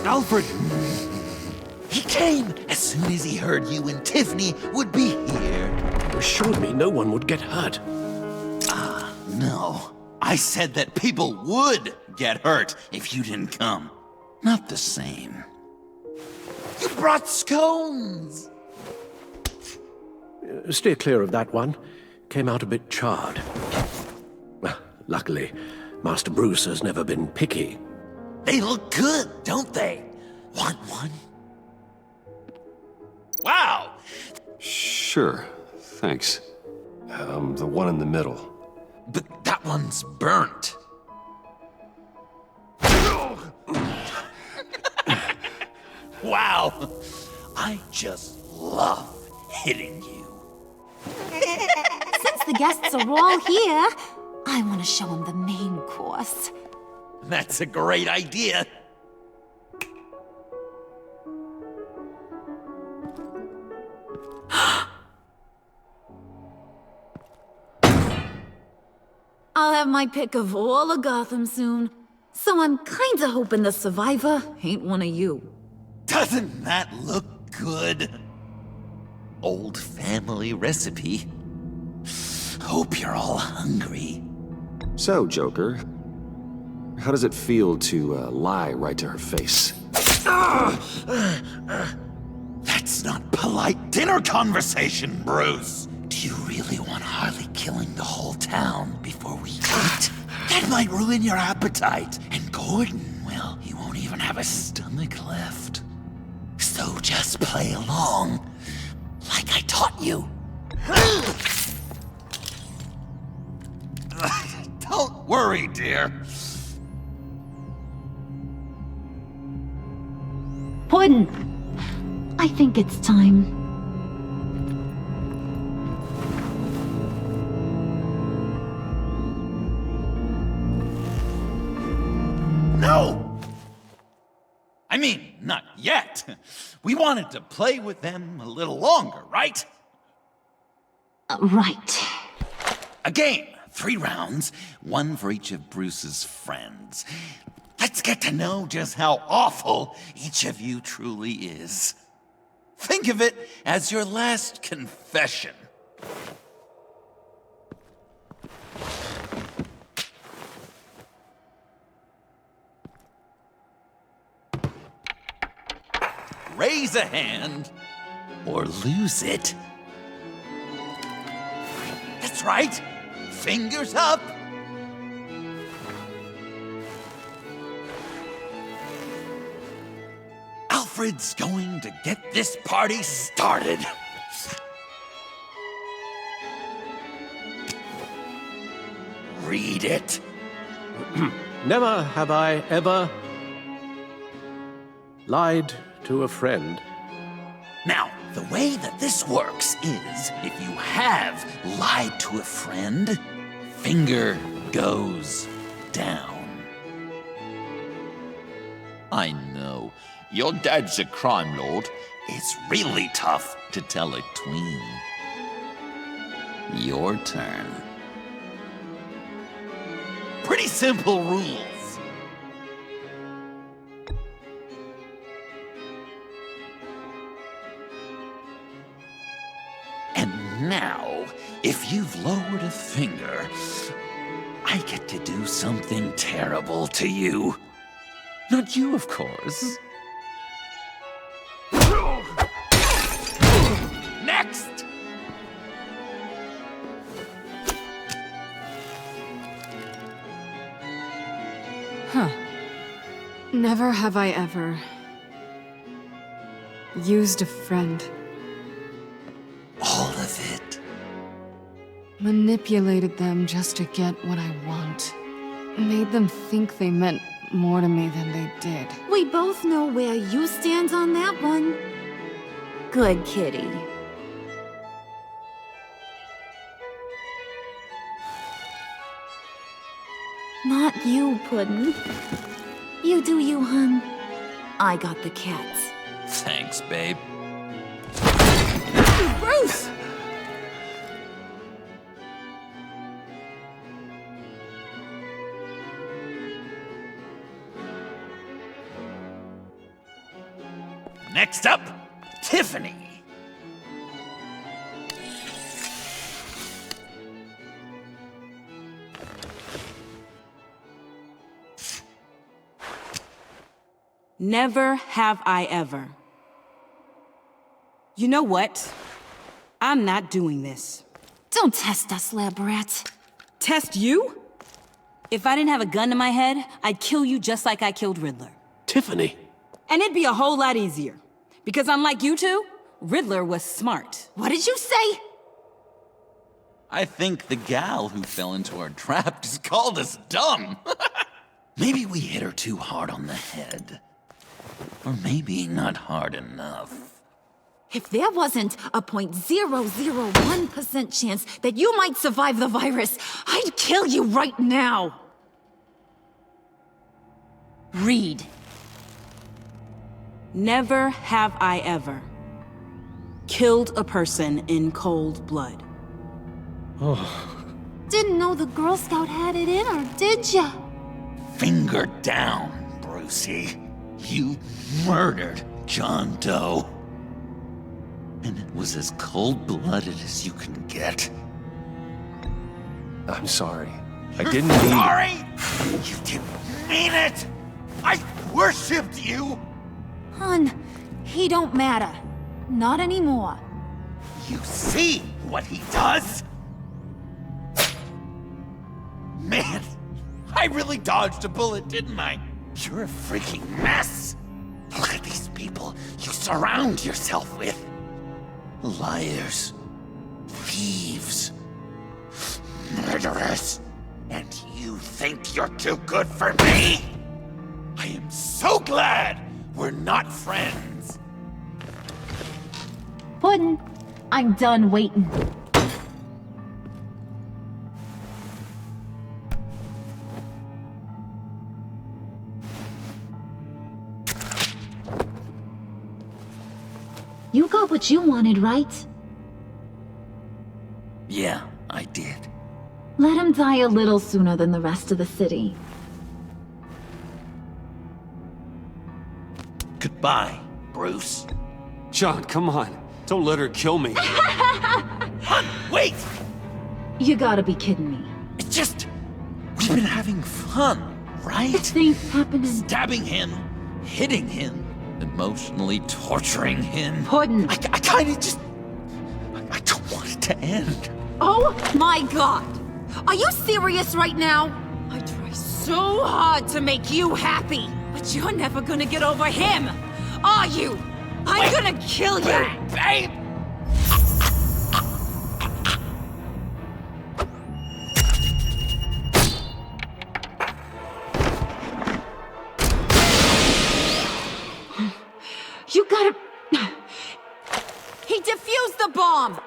Alfred!
He came as soon as he heard you and Tiffany would be here.
You assured me no one would get hurt.
No. I said that people would get hurt if you didn't come. Not the same. You brought scones!
Steer clear of that one. Came out a bit charred. Well, luckily, Master Bruce has never been picky.
They look good, don't they? Want one? Wow!
Sure, thanks. The one in the middle.
But that one's burnt. Wow! I just love hitting you.
Since the guests are all here, I want to show them the main course.
That's a great idea.
I'll have my pick of all of Gotham soon, so I'm kinda hoping the survivor ain't one of you.
Doesn't that look good? Old family recipe. Hope you're all hungry.
So, Joker, how does it feel to lie right to her face?
That's not polite dinner conversation, Bruce. Do you really want Harley killing the whole town before we eat? That might ruin your appetite. And Gordon, well, he won't even have a stomach left. So just play along, like I taught you. Don't worry, dear.
Puddin', I think it's time.
No! I mean, not yet. We wanted to play with them a little longer, right?
Right.
A game. 3 rounds, 1 for each of Bruce's friends. Let's get to know just how awful each of you truly is. Think of it as your last confession. Raise a hand, or lose it. That's right. Fingers up. Alfred's going to get this party started. Read it.
Never have I ever lied to a friend.
Now, the way that this works is, if you have lied to a friend, finger goes down. I know, your dad's a crime lord. It's really tough to tell a tween. Your turn. Pretty simple rules. And now, if you've lowered a finger, I get to do something terrible to you. Not you, of course. Next!
Never have I ever used a friend.
All of it.
Manipulated them just to get what I want. Made them think they meant more to me than they did.
We both know where you stand on that one. Good kitty. Not you, Puddin'. You do you, hun. I got the cats.
Thanks, babe.
Bruce!
Next up, Tiffany.
Never have I ever. You know what? I'm not doing this.
Don't test us, lab rat.
Test you? If I didn't have a gun to my head, I'd kill you just like I killed Riddler.
Tiffany.
And it'd be a whole lot easier. Because unlike you two, Riddler was smart.
What did you say?
I think the gal who fell into our trap just called us dumb. Maybe we hit her too hard on the head. Or maybe not hard enough.
If there wasn't a 0.001% chance that you might survive the virus, I'd kill you right now. Read.
Never have I ever killed a person in cold blood.
Didn't know the Girl Scout had it in her, did ya?
Finger down, Brucey. You murdered John Doe. And it was as cold-blooded as you can get.
I'm sorry. I didn't mean...
Sorry? You didn't mean it! I worshipped you!
Hun, he don't matter. Not anymore.
You see what he does? Man, I really dodged a bullet, didn't I? You're a freaking mess! Look at these people you surround yourself with. Liars. Thieves. Murderers. And you think you're too good for me? I am so glad we're not friends.
Puddin', I'm done waiting. You got what you wanted, right?
Yeah, I did.
Let him die a little sooner than the rest of the city.
Goodbye, Bruce.
John, come on. Don't let her kill me.
Hun, wait!
You gotta be kidding me.
It's just... we've been having fun, right?
Things happening.
Stabbing him, hitting him, emotionally torturing him.
Puddin'.
I kinda just... I don't want it to end.
Oh my god! Are you serious right now? I try so hard to make you happy, but you're never gonna get over him, are you? I'm gonna kill you!
Babe!
You gotta... He defused the bomb!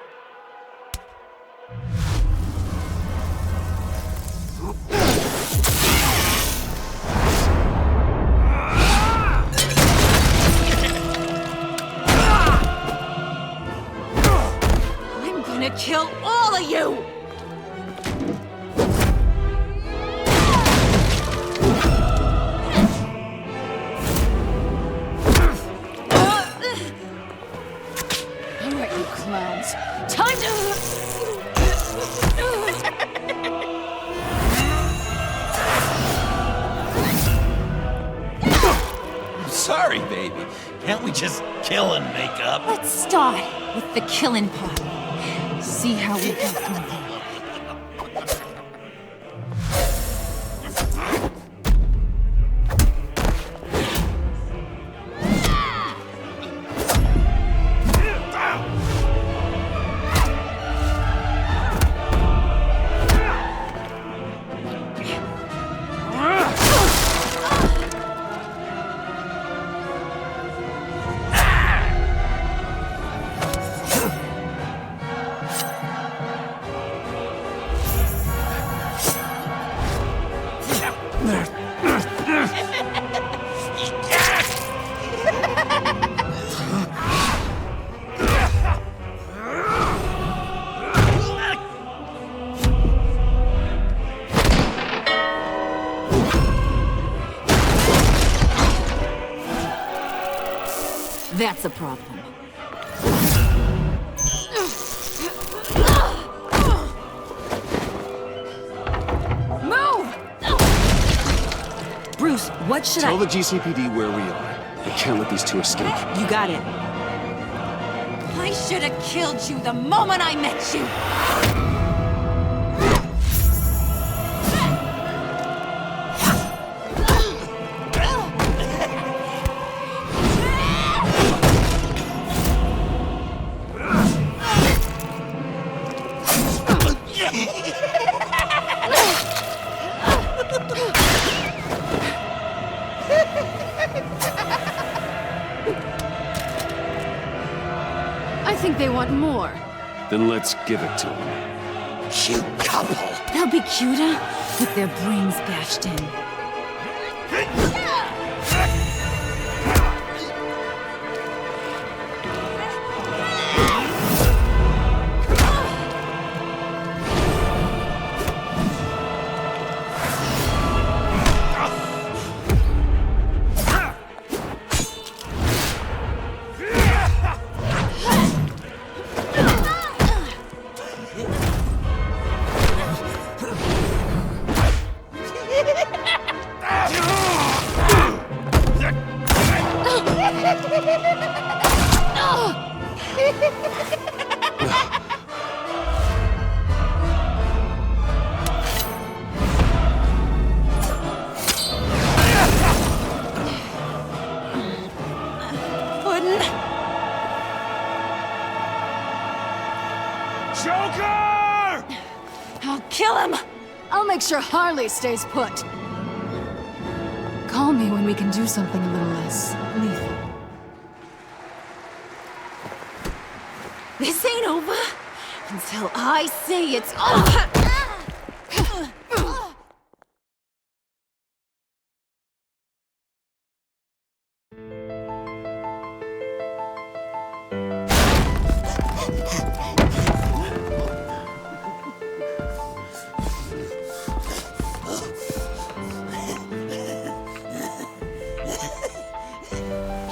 I'm gonna kill all of you!
Alright, you clowns. Time to...
I'm sorry, baby. Can't we just kill and make up?
Let's start with the killing part. See how we go from there.
That's a problem.
Move! Bruce, what should
Tell the GCPD where we are. I can't let these two escape.
You got it.
I should have killed you the moment I met you!
I think they want more.
Then let's give it to them.
Cute couple.
They'll be cuter with their brains bashed in. Joker! I'll kill him! I'll make sure Harley stays put. Call me when we can do something a little less lethal.
This ain't over until I say it's over!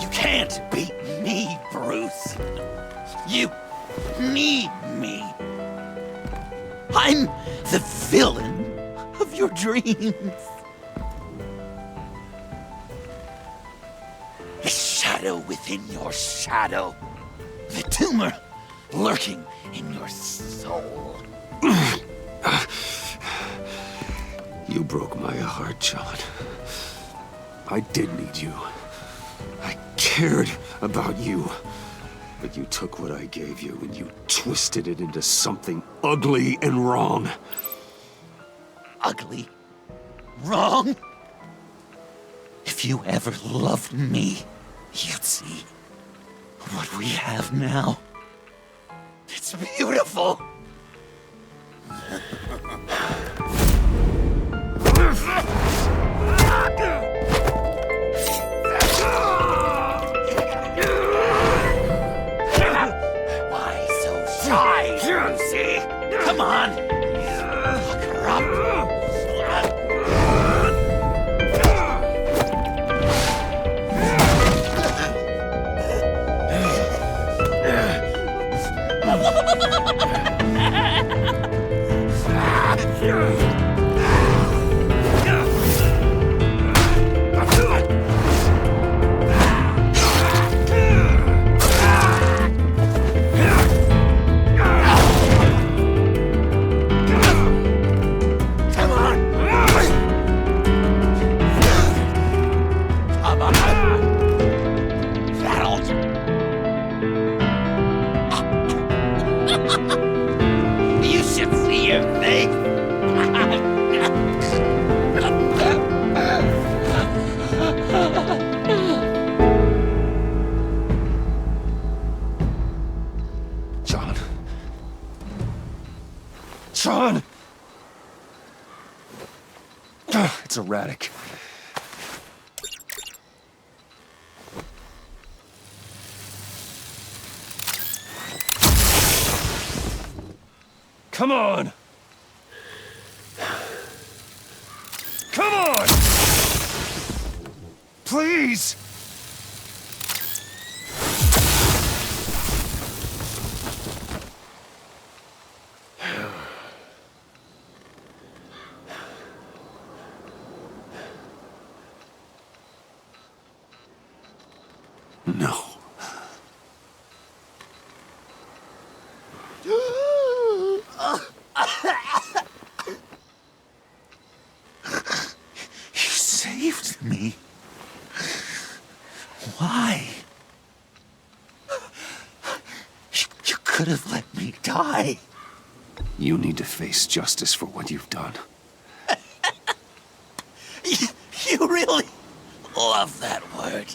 You can't beat me, Bruce. You need me. I'm the villain of your dreams. The shadow within your shadow. The tumor lurking in your soul.
You broke my heart, John. I did need you. I cared about you. But you took what I gave you and you twisted it into something ugly and wrong.
Ugly? Wrong? If you ever loved me, you'd see what we have now. It's beautiful. Why so shy, Lucy? Come on. Lock her up. You should see your face.
John. John! It's erratic. Come on! Come on! Please!
You saved me. Why? You could have let me die.
You need to face justice for what you've done.
You really love that word.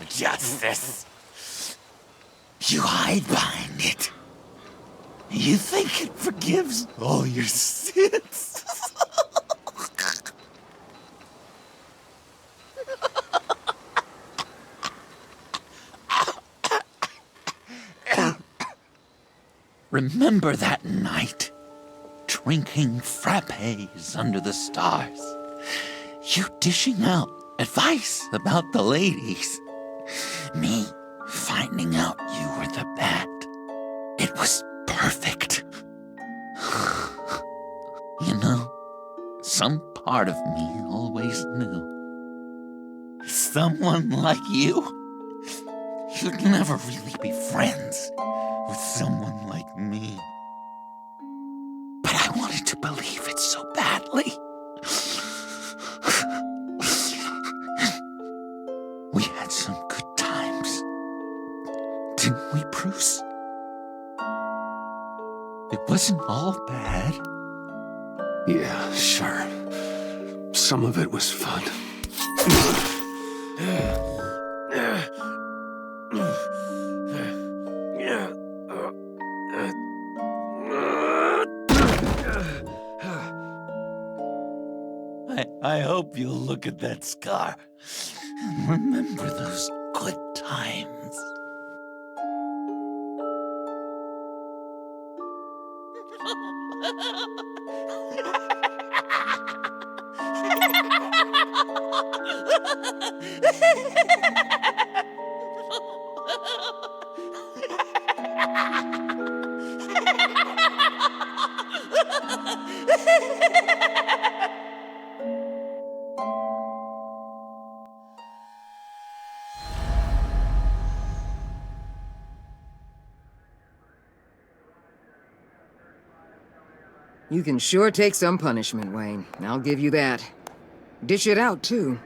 Justice. You hide behind it. You think it forgives all your sins. Remember that night, drinking frappes under the stars. You dishing out advice about the ladies. Me finding out you were the bat. It was perfect. You know, some part of me always knew. Someone like you, you'd never really be friends with someone like me. But I wanted to believe it so badly. We had some good times, didn't we, Bruce? It wasn't all bad.
Yeah, sure. Some of it was fun.
I hope you'll look at that scar and remember those good times.
You can sure take some punishment, Wayne. I'll give you that. Dish it out, too.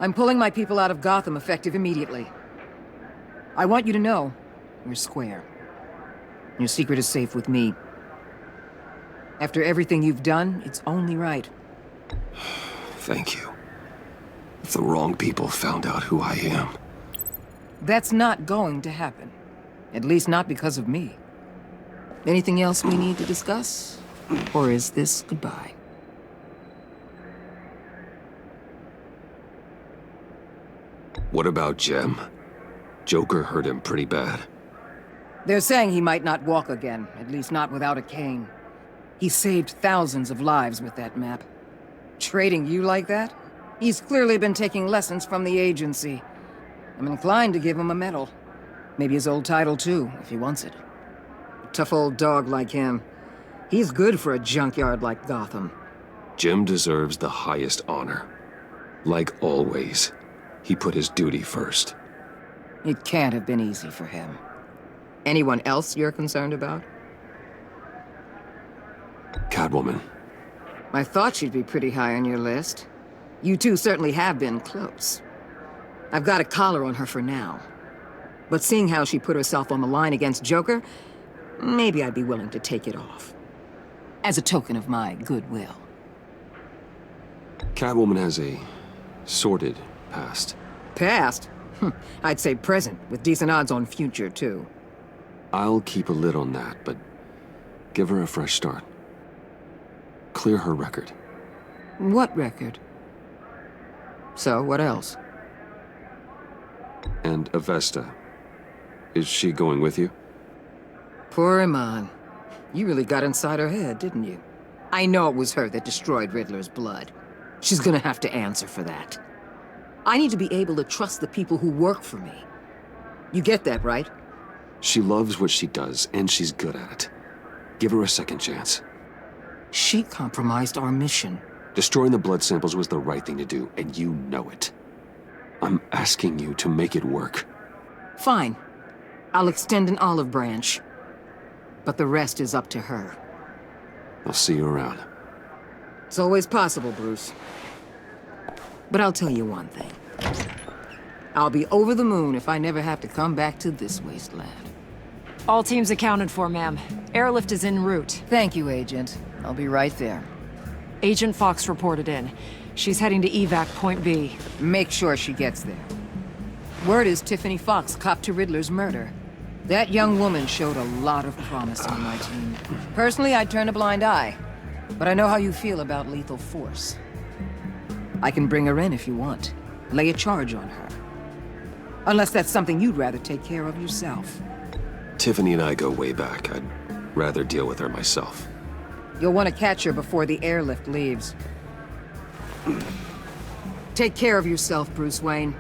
I'm pulling my people out of Gotham effective immediately. I want you to know, we're square. Your secret is safe with me. After everything you've done, it's only right.
Thank you. If the wrong people found out who I am...
That's not going to happen. At least not because of me. Anything else we need to discuss? Or is this goodbye?
What about Jem? Joker hurt him pretty bad.
They're saying he might not walk again, at least not without a cane. He saved thousands of lives with that map. Trading you like that? He's clearly been taking lessons from the agency. I'm inclined to give him a medal. Maybe his old title too, if he wants it. A tough old dog like him. He's good for a junkyard like Gotham.
Jem deserves the highest honor. Like always, he put his duty first.
It can't have been easy for him. Anyone else you're concerned about?
Catwoman.
I thought she'd be pretty high on your list. You two certainly have been close. I've got a collar on her for now. But seeing how she put herself on the line against Joker, maybe I'd be willing to take it off. As a token of my goodwill.
Catwoman has a sordid past.
Past? I'd say present, with decent odds on future, too.
I'll keep a lid on that, but give her a fresh start. Clear her record.
What record? So, what else?
And Avesta. Is she going with you?
Poor Iman. You really got inside her head, didn't you? I know it was her that destroyed Riddler's blood. She's gonna have to answer for that. I need to be able to trust the people who work for me. You get that, right?
She loves what she does, and she's good at it. Give her a second chance.
She compromised our mission.
Destroying the blood samples was the right thing to do, and you know it. I'm asking you to make it work.
Fine. I'll extend an olive branch. But the rest is up to her.
I'll see you around.
It's always possible, Bruce. But I'll tell you one thing. I'll be over the moon if I never have to come back to this wasteland.
All teams accounted for, ma'am. Airlift is en route.
Thank you, Agent. I'll be right there.
Agent Fox reported in. She's heading to evac Point B.
Make sure she gets there. Word is Tiffany Fox copped to Riddler's murder. That young woman showed a lot of promise on my team. Personally, I'd turn a blind eye. But I know how you feel about lethal force. I can bring her in if you want. Lay a charge on her. Unless that's something you'd rather take care of yourself.
Tiffany and I go way back. I'd rather deal with her myself.
You'll want to catch her before the airlift leaves. Take care of yourself, Bruce Wayne.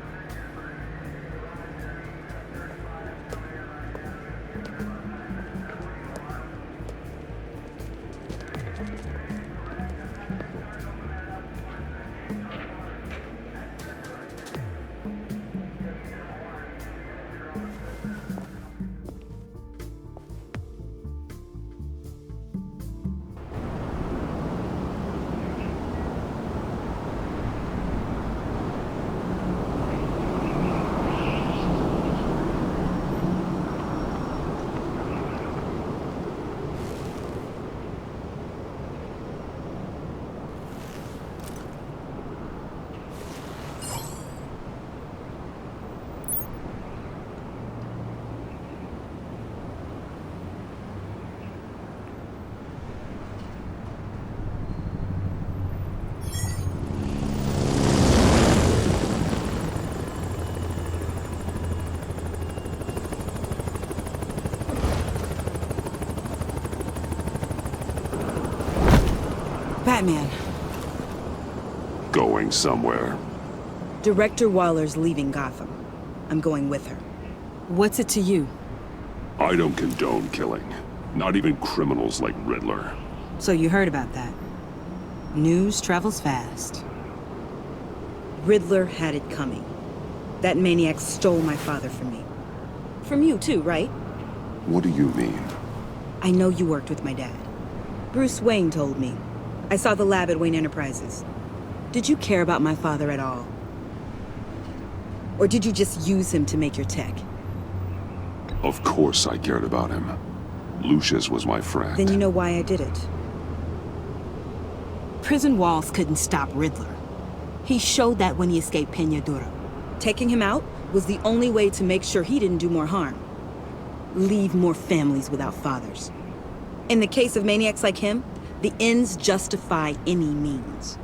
Batman.
Going somewhere.
Director Waller's leaving Gotham. I'm going with her. What's it to you?
I don't condone killing. Not even criminals like Riddler.
So you heard about that. News travels fast. Riddler had it coming. That maniac stole my father from me. From you too, right?
What do you mean?
I know you worked with my dad. Bruce Wayne told me. I saw the lab at Wayne Enterprises. Did you care about my father at all? Or did you just use him to make your tech?
Of course I cared about him. Lucius was my friend.
Then you know why I did it. Prison walls couldn't stop Riddler. He showed that when he escaped Peña Duro. Taking him out was the only way to make sure he didn't do more harm. Leave more families without fathers. In the case of maniacs like him, the ends justify any means.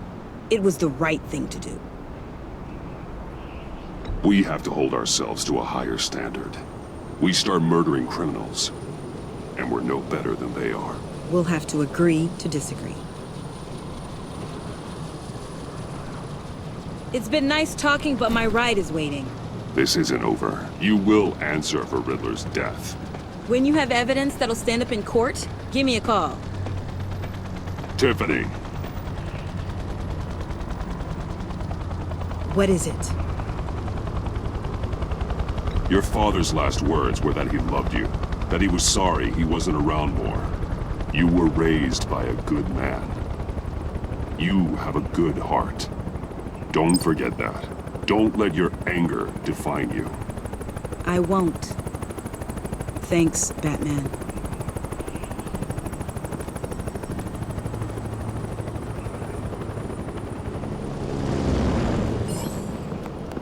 It was the right thing to do.
We have to hold ourselves to a higher standard. We start murdering criminals, and we're no better than they are.
We'll have to agree to disagree. It's been nice talking, but my ride is waiting.
This isn't over. You will answer for Riddler's death.
When you have evidence that'll stand up in court, give me a call.
Tiffany.
What is it?
Your father's last words were that he loved you, that he was sorry he wasn't around more. You were raised by a good man. You have a good heart. Don't forget that. Don't let your anger define you.
I won't. Thanks, Batman.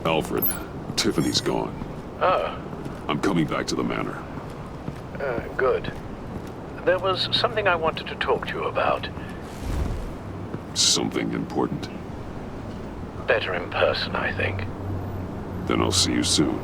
Alfred, Tiffany's gone.
Ah.
I'm coming back to the manor.
Good. There was something I wanted to talk to you about.
Something important?
Better in person, I think.
Then I'll see you soon.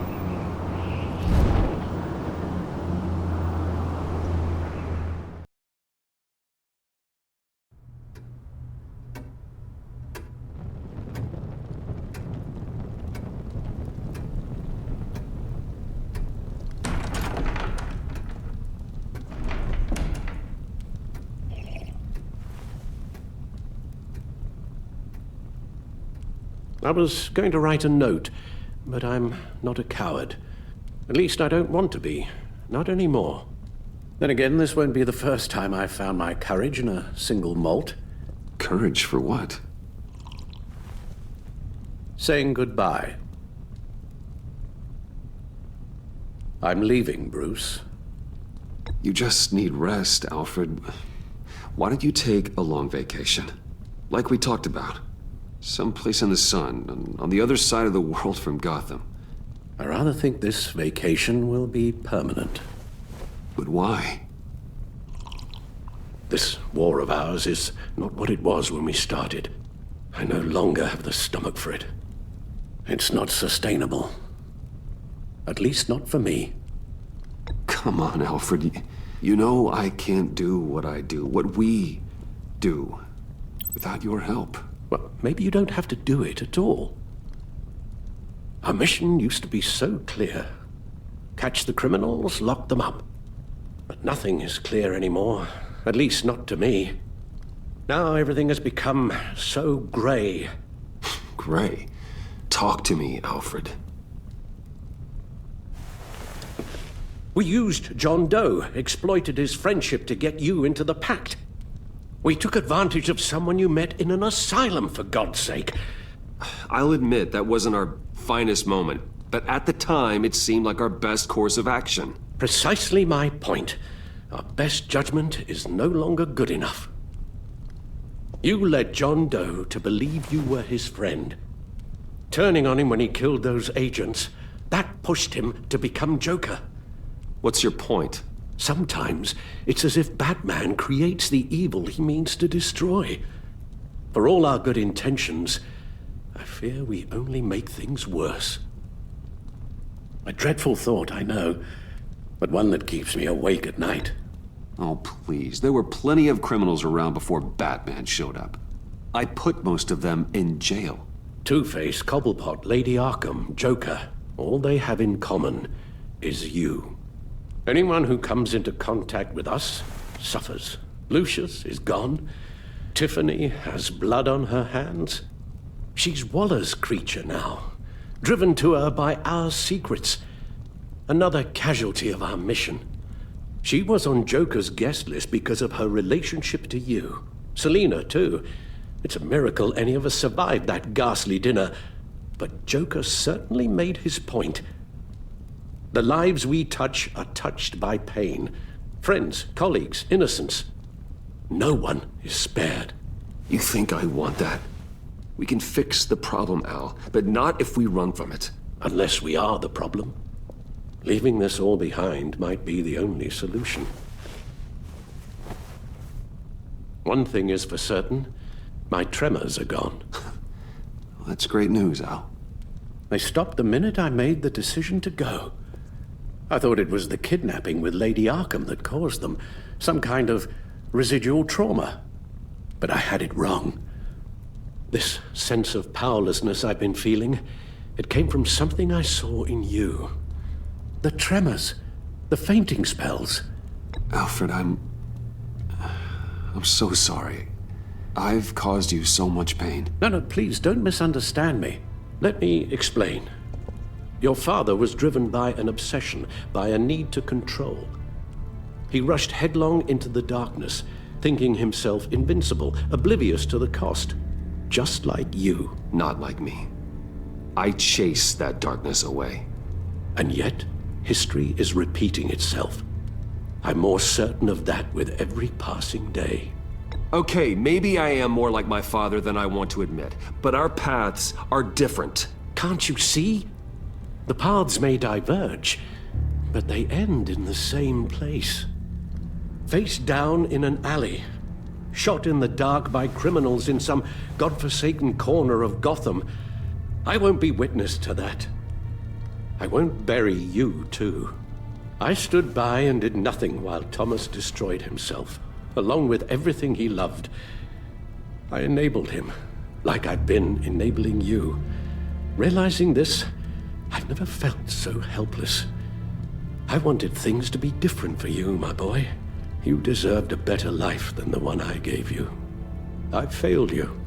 I was going to write a note, but I'm not a coward. At least I don't want to be. not anymore. Then again, this won't be the first time I've found my courage in a single molt.
Courage for what?
Saying goodbye. I'm leaving, Bruce.
You just need rest, Alfred. Why don't you take a long vacation? Like we talked about. Someplace in the sun, on the other side of the world from Gotham.
I rather think this vacation will be permanent.
But why?
This war of ours is not what it was when we started. I no longer have the stomach for it. It's not sustainable. At least not for me.
Come on, Alfred. You know I can't do what I do, what we do, without your help.
Well, maybe you don't have to do it at all. Our mission used to be so clear. Catch the criminals, lock them up. But nothing is clear anymore, at least not to me. Now everything has become so gray.
Gray? Talk to me, Alfred.
We used John Doe, exploited his friendship to get you into the pact. We took advantage of someone you met in an asylum, for God's sake.
I'll admit that wasn't our finest moment, but at the time it seemed like our best course of action.
Precisely my point. Our best judgment is no longer good enough. You led John Doe to believe you were his friend. Turning on him when he killed those agents, that pushed him to become Joker.
What's your point?
Sometimes it's as if Batman creates the evil he means to destroy. For all our good intentions, I fear we only make things worse. A dreadful thought, I know, but one that keeps me awake at night.
Oh, please. There were plenty of criminals around before Batman showed up. I put most of them in jail.
Two-Face, Cobblepot, Lady Arkham, Joker, all they have in common is you. Anyone who comes into contact with us suffers. Lucius is gone. Tiffany has blood on her hands. She's Waller's creature now, driven to her by our secrets. Another casualty of our mission. She was on Joker's guest list because of her relationship to you. Selina, too. It's a miracle any of us survived that ghastly dinner. But Joker certainly made his point. The lives we touch are touched by pain. Friends, colleagues, innocents. No one is spared.
You think I want that? We can fix the problem, Al, but not if we run from it.
Unless we are the problem. Leaving this all behind might be the only solution. One thing is for certain, my tremors are gone.
Well, that's great news, Al.
They stopped the minute I made the decision to go. I thought it was the kidnapping with Lady Arkham that caused them, some kind of residual trauma. But I had it wrong. This sense of powerlessness I've been feeling, it came from something I saw in you. The tremors, the fainting spells.
Alfred, I'm so sorry. I've caused you so much pain.
No, please don't misunderstand me. Let me explain. Your father was driven by an obsession, by a need to control. He rushed headlong into the darkness, thinking himself invincible, oblivious to the cost. Just like you.
Not like me. I chased that darkness away.
And yet, history is repeating itself. I'm more certain of that with every passing day.
Okay, maybe I am more like my father than I want to admit, but our paths are different.
Can't you see? The paths may diverge, but they end in the same place. Face down in an alley, shot in the dark by criminals in some godforsaken corner of Gotham. I won't be witness to that. I won't bury you, too. I stood by and did nothing while Thomas destroyed himself, along with everything he loved. I enabled him, like I've been enabling you. Realizing this, I've never felt so helpless. I wanted things to be different for you, my boy. You deserved a better life than the one I gave you. I failed you,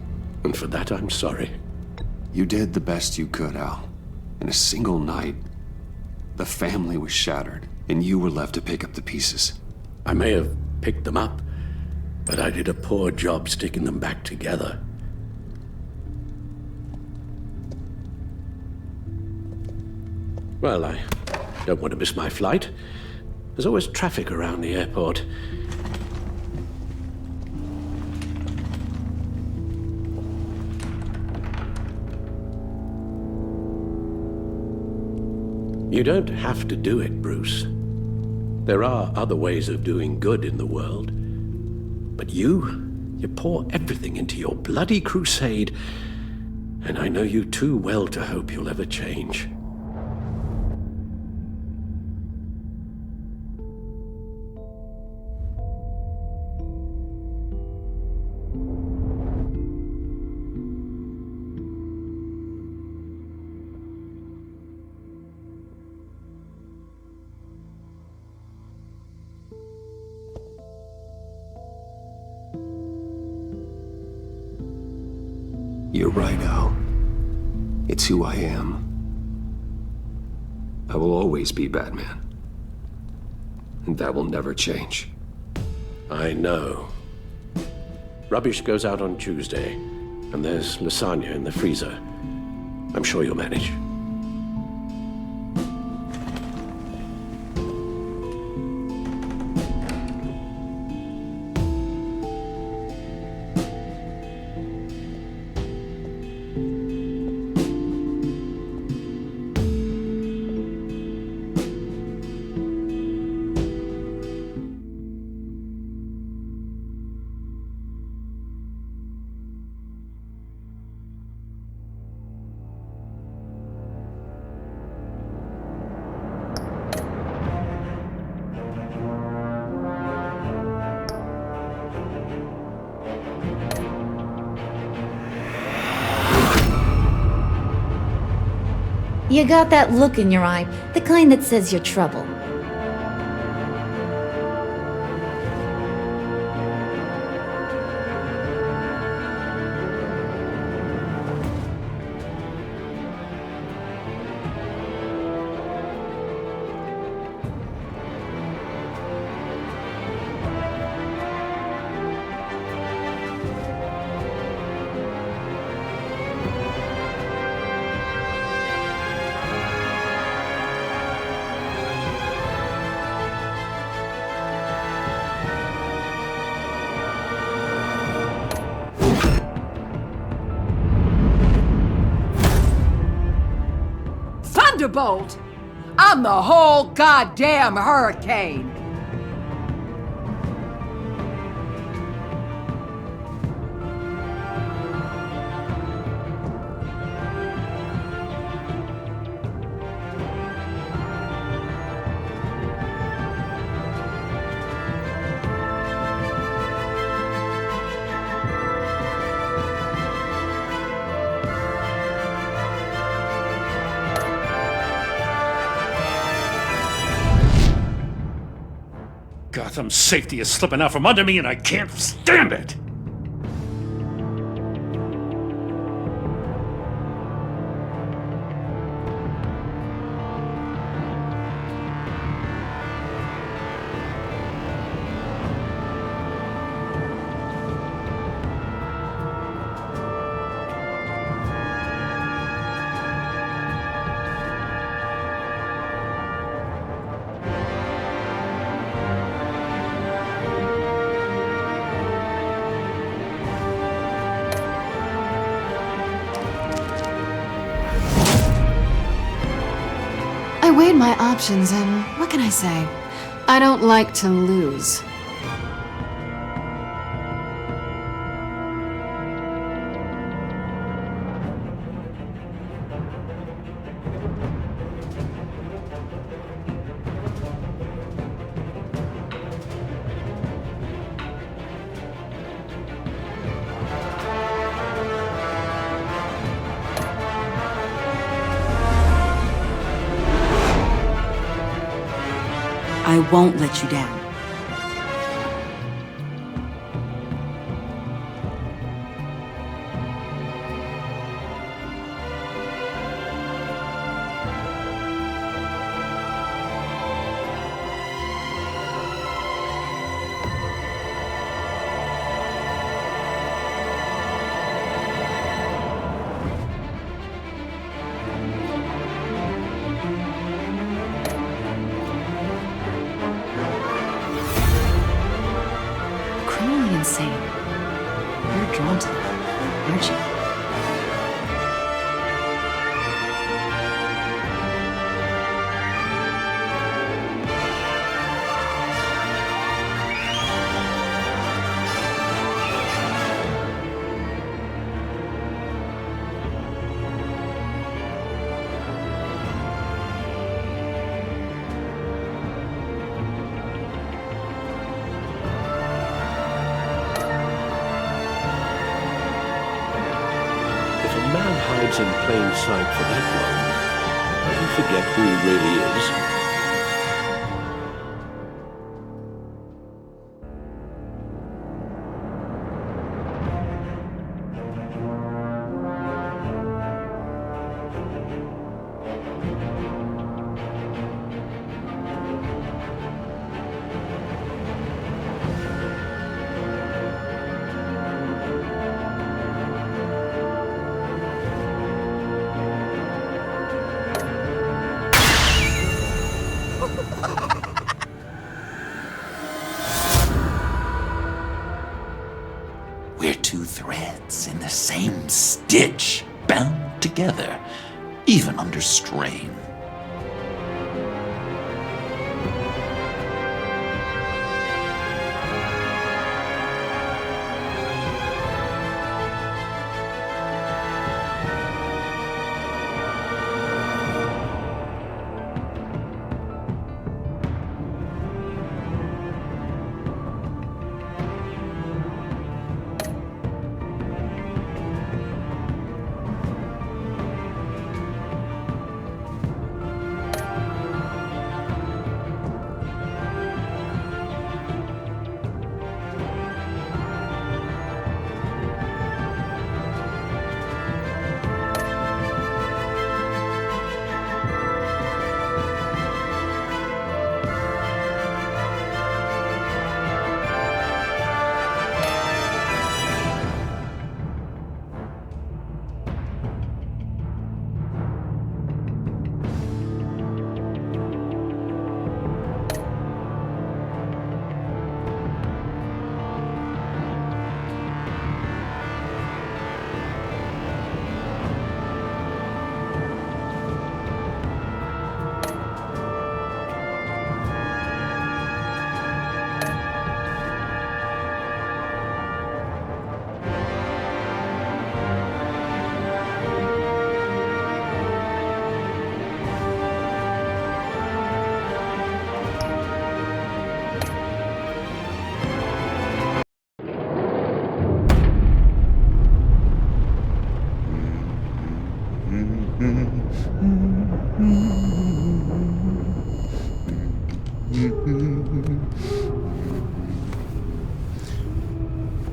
and for that I'm sorry.
You did the best you could, Al. In a single night, the family was shattered. and you were left to pick up the pieces.
I may have picked them up, but I did a poor job sticking them back together. Well, I don't want to miss my flight. There's always traffic around the airport. You don't have to do it, Bruce. There are other ways of doing good in the world. But you pour everything into your bloody crusade, and I know you too well to hope you'll ever change.
You're right, Al. It's who I am. I will always be Batman. And that will never change.
I know. Rubbish goes out on Tuesday, and there's lasagna in the freezer. I'm sure you'll manage.
You got that look in your eye, the kind that says you're trouble.
Thunderbolt! I'm the whole goddamn hurricane!
Gotham's safety is slipping out from under me, and I can't stand it!
I weighed my options, and what can I say? I don't like to lose.
I won't let you down.
insane. You're drawn to them, aren't you?
In plain sight for that long, I will forget who he really is.
We're two threads in the same stitch, bound together, even under strain.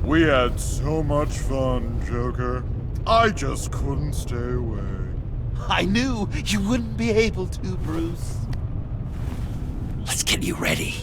We had so much fun, Joker. I just couldn't stay away.
I knew you wouldn't be able to, Bruce. Let's get you ready.